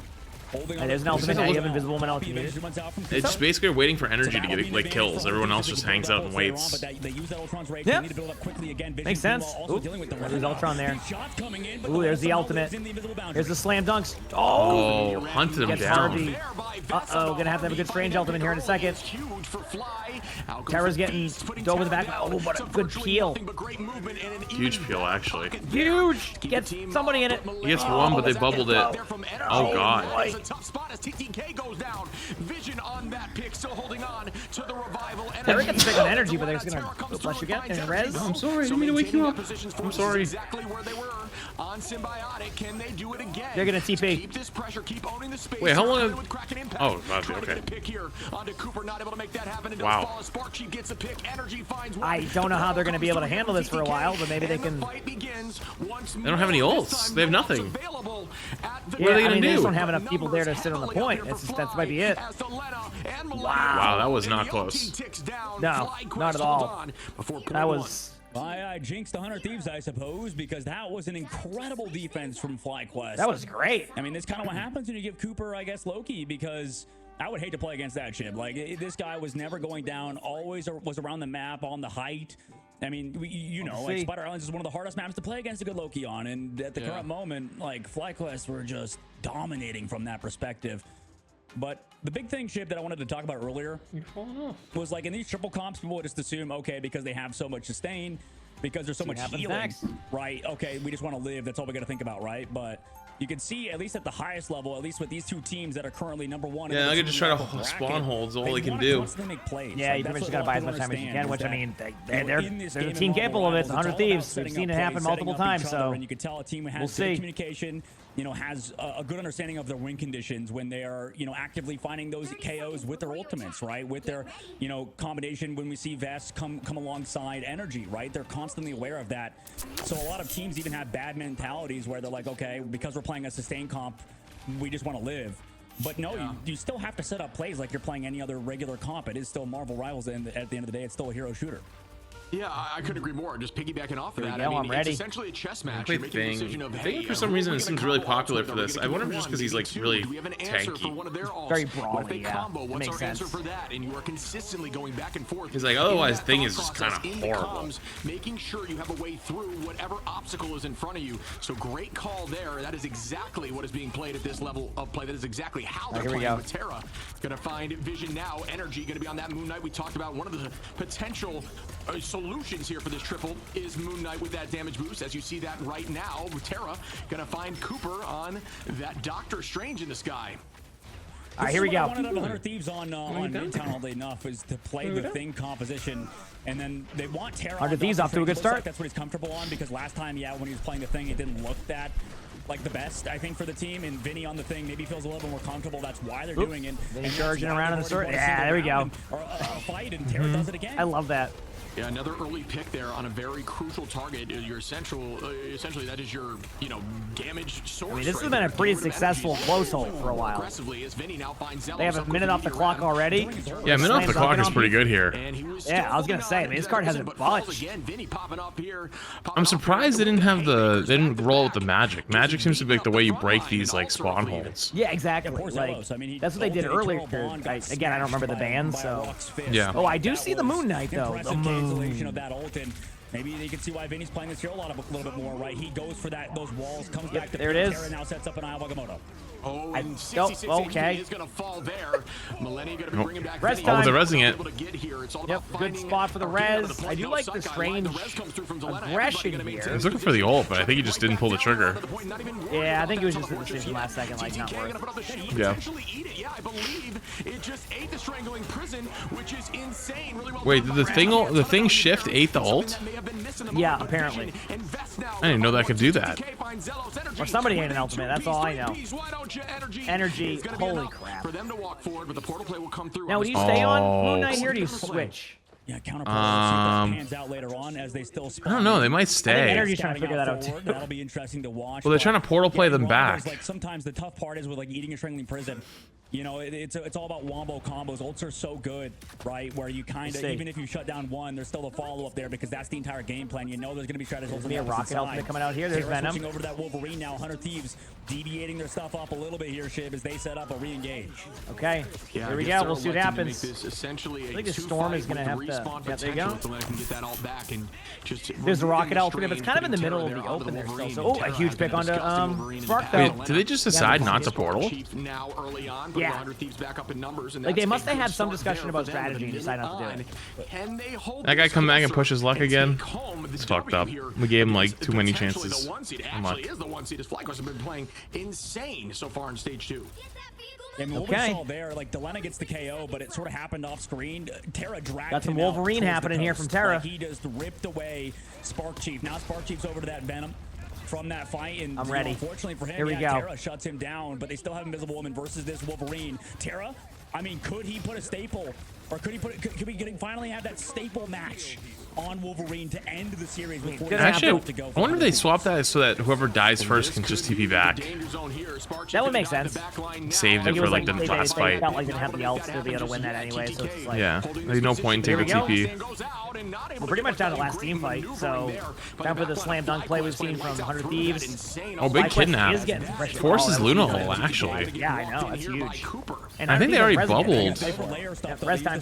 There's an ultimate. Now you have Invisible Woman out. It's basically waiting for energy to get like kills. Everyone else just hangs out and waits. Yeah. Makes sense. Ooh, there's Ultron there. Ooh, there's the ultimate. There's the slam dunks. Oh, hunted him down. Uh-oh, gonna have to have a good strange ultimate here in a second. Terra's getting dove in the back. Oh, but a good peel. Huge peel, actually. Huge! Gets somebody in it. He gets one, but they bubbled it. Oh, God. tough spot as TTK goes down. Vision on that pick, still holding on to the revival. Terra gets pick on energy, but they're just gonna flush again and res. I'm sorry, I didn't mean to wake you up. I'm sorry. Exactly where they were on Symbiotic. Can they do it again? They're gonna TP. Keep this pressure, keep owning the space. Wait, how long? Oh, okay. Pick here onto Cooper, not able to make that happen. Wow. Sparksheet gets a pick. Energy finds one. I don't know how they're gonna be able to handle this for a while, but maybe they can. They don't have any ults. They have nothing. Yeah, I mean, they just don't have enough people there to sit on the point. That might be it. Wow, that was not close. No, not at all. That was. I jinxed the 100 Thieves, I suppose, because that was an incredible defense from Flyquest. That was great. I mean, this kind of what happens when you give Cooper, I guess, Loki, because I would hate to play against that chip. Like, this guy was never going down, always was around the map on the height. I mean, you know, like Spider Islands is one of the hardest maps to play against a good Loki on, and at the current moment, like, Flyquest were just dominating from that perspective. But the big thing, Chip, that I wanted to talk about earlier was, like, in these triple comps, people would just assume, okay, because they have so much sustain, because there's so much healing, right? Okay, we just want to live. That's all we got to think about, right? But you can see, at least at the highest level, at least with these two teams that are currently #1. Yeah, I can just try to spawn holds. All they can do. Yeah, you pretty much just gotta buy as much time as you can. Which I mean, they're a team capable of it. It's 100 Thieves. We've seen it happen multiple times. So and you can tell a team has good communication. You know, has a good understanding of their win conditions when they are, you know, actively finding those KOs with their ultimates, right? With their, you know, combination when we see Vests come alongside energy, right? They're constantly aware of that. So a lot of teams even have bad mentalities where they're like, okay, because we're playing a sustain comp, we just want to live. But no, you still have to set up plays like you're playing any other regular comp. It is still Marvel Rivals, and at the end of the day, it's still a hero shooter. Yeah, I couldn't agree more. Just piggybacking off of that. I mean, I'm ready. It's essentially a chess match. You're making a decision of, hey, for some reason, it seems really popular for this. I wonder if it's just because he's like really tanky. Very brawly, yeah. That makes sense. And you are consistently going back and forth. He's like, otherwise, thing is just kind of horrible. Making sure you have a way through whatever obstacle is in front of you. So great call there. That is exactly what is being played at this level of play. That is exactly how they're playing with Terra. Gonna find Vision now. Energy gonna be on that Moon Knight we talked about. One of the potential solutions here for this triple is Moon Knight with that damage boost, as you see that right now. Terra gonna find Cooper on that Doctor Strange in the sky. All right, here we go. One of the 100 Thieves on Midtown all day enough is to play the Thing composition, and then they want Terra. 100 Thieves off to a good start. Like that's what he's comfortable on, because last time, when he was playing the Thing, it didn't look that like the best, I think, for the team. And Vinny on the Thing maybe feels a little bit more comfortable. That's why they're doing it. Vinny charging around in the sword. Yeah, there we go. Or a fight, and Terra does it again. I love that. Yeah, another early pick there on a very crucial target. Your central, essentially, that is your, damage source. I mean, this has been a pretty successful close hold for a while. They have a minute off the clock already. Yeah, a minute off the clock is pretty good here. Yeah, I was gonna say, I mean, this card hasn't budged. I'm surprised they didn't roll with the magic. Magic seems to be like the way you break these like spawn holds. Yeah, exactly. Like, that's what they did earlier. Again, I don't remember the bans, so. Yeah. Oh, I do see the Moon Knight though. The Moon. Of that ult, and maybe you can see why Vinny's playing this hero a little bit more, right? He goes for those walls, comes back to there it is. Terra, now sets up an Eye of Agamotto. Oh, and okay. is gonna fall there. Millennia gonna be bringing back res time. Oh, they're resing it. Yep, good spot for the res. I do like the strange aggression here. I was looking for the ult, but I think he just didn't pull the trigger. Yeah, I think it was just a decision last second, like not worth. Yeah. I believe it just ate the strangling prison, which is insane. Wait, did the thing shift ate the ult? Yeah, apparently. I didn't know that could do that. Or somebody ate an ultimate. That's all I know. Energy, holy crap. For them to walk forward, but the portal play will come through. Now, would you stay on Moon Knight here, or do you switch? Yeah, pans out later on as they still spawn. I don't know. They might stay. I think Energy's trying to figure that out too. That'll be interesting to watch. Well, they're trying to portal play them back. Like sometimes the tough part is with like eating a strangling prison. You know, it's all about wombo combos. Ults are so good, right? Where you kind of, even if you shut down one, there's still a follow-up there because that's the entire game plan. You know there's going to be strategies. There's going to be a rocket ultimate coming out here. There's Venom. Switching over to that Wolverine now. 100 Thieves deviating their stuff up a little bit here, Shiv, as they set up a re-engage. Okay, here we go. We'll see what happens. I think the Storm is going to have to... Yeah, there you go. There's a rocket ultimate, but it's kind of in the middle of the open there still. So, a huge pick onto Spark, though. Wait, did they just decide not to portal? Yeah. Like, they must have had some discussion about strategy and decided not to do it. That guy come back and push his luck again? It's fucked up. We gave him, like, too many chances. Actually is the 1 seed as Flyquest have been playing insane so far in stage 2. I mean, what we saw there, like, Delena gets the KO, but it sort of happened off screen. Terra dragged Got some Wolverine happening here from Terra. Like, he just ripped away Spark Chief. Now Spark Chief's over to that Venom from that fight, and I'm ready. Unfortunately for him, Here we go. Terra shuts him down, but they still have Invisible Woman versus this Wolverine. Terra, I mean, could he put a staple, or could we finally have that staple match on Wolverine to end the series? Actually, I wonder if they swap that so that whoever dies first can just TP back. That would make sense. Saved it for like the last fight. Felt like they didn't have the ults to be able to win that anyway, so it's like, yeah, there's no point in taking TP. We're pretty much down to last team fight, so time for the slam dunk play we've seen from 100 Thieves. Oh, big kidnap. Forces Luna hole, actually. Yeah, I know, that's huge. And I think they already bubbled. Res time.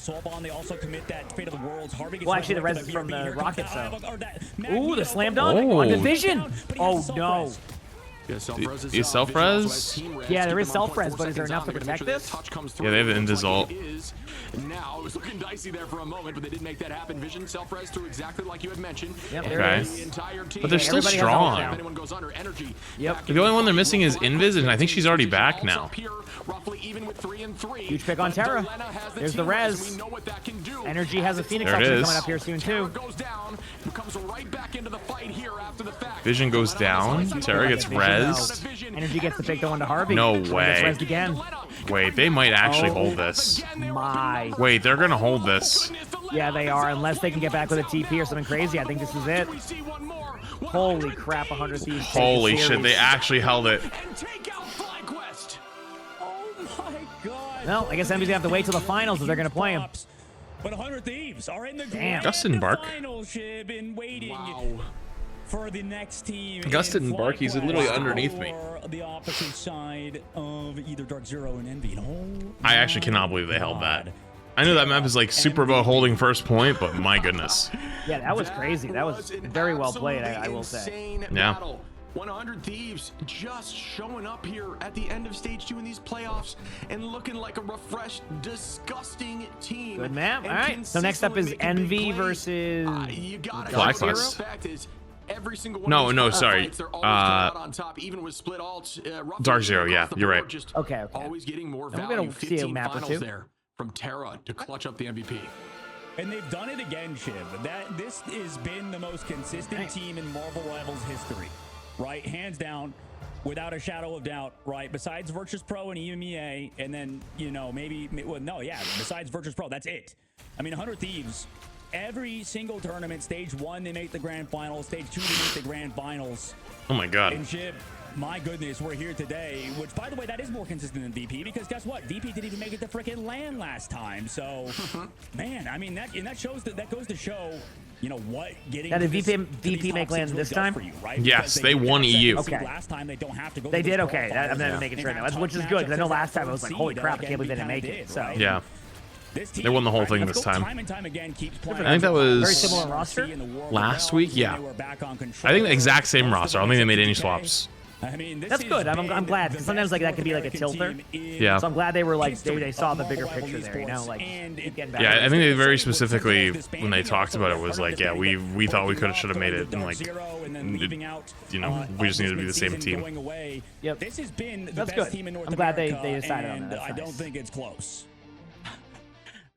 Well, actually, the res is from the rocket, so. Ooh, the slam dunk on Division. Oh, no. Is self-res? Yeah, there is self-res, but is there enough to protect this? Yeah, they have an Invis-ult. Now, it was looking dicey there for a moment, but they did make that happen. Vision self-res through exactly like you had mentioned. Yep, there it is. But they're still strong. Yep. The only one they're missing is Invis, and I think she's already back now. Huge pick on Terra. There's the res. Energy has a Phoenix option coming up here soon, too. Vision goes down. Terra gets res. Energy gets the pick going to Harvey. No way. Gets resed again. Wait, they might actually hold this. My. Wait, they're gonna hold this. Yeah, they are, unless they can get back with a TP or something crazy. I think this is it. Holy crap, 100 Thieves. Holy shit, they actually held it. Well, I guess Envy's gonna have to wait till the finals if they're gonna play him. But 100 Thieves are in the Gustin Bark. For the next team. Gustin and Bark, he's literally underneath me. The opposite side of either Dark Zero and Envy. I actually cannot believe they held that. I know that map is like super about holding first point, but my goodness. Yeah, that was crazy. That was very well played, I will say. Yeah. 100 Thieves just showing up here at the end of stage 2 in these playoffs and looking like a refreshed, disgusting team. Good map. All right. So next up is Envy versus Flyquest. Every single no, sorry. Dark Zero, yeah, you're right. Okay. Always getting more value. value. We're gonna see a map or two there from Terra to clutch up the MVP. And they've done it again, Shiv. This has been the most consistent team in Marvel Rivals history, right? Hands down, without a shadow of doubt, right? Besides Virtus Pro and EMEA, and then, you know, besides Virtus Pro, that's it. I mean, 100 Thieves. Every single tournament, stage 1, they make the grand finals. Stage 2, they make the grand finals. Oh my god. And Shib, my goodness, we're here today. Which, by the way, that is more consistent than VP, because guess what? VP didn't even make it to frickin' LAN last time. So, man, I mean, that goes to show, you know, what getting. Now, did VP make LAN this time? You, right? Yes, they won EU. Okay. Last time they don't have to go. They did okay. I'm not making sure now, which is good because I know last time I was like, holy crap, I can't believe they didn't make it. So yeah. They won the whole thing this time. I think that was very similar roster last week. Yeah, I think the exact same roster. I don't think they made any swaps. I mean, that's good. I'm glad, because sometimes like that could be like a tilter. Yeah. So I'm glad they were like they saw the bigger picture there. You know, like getting back. Yeah, I think they very specifically when they talked about it was like, yeah, we thought we should have made it, and like, you know, we just need to be the same team. Yep. That's good. I'm glad they decided on that. I don't think it's close.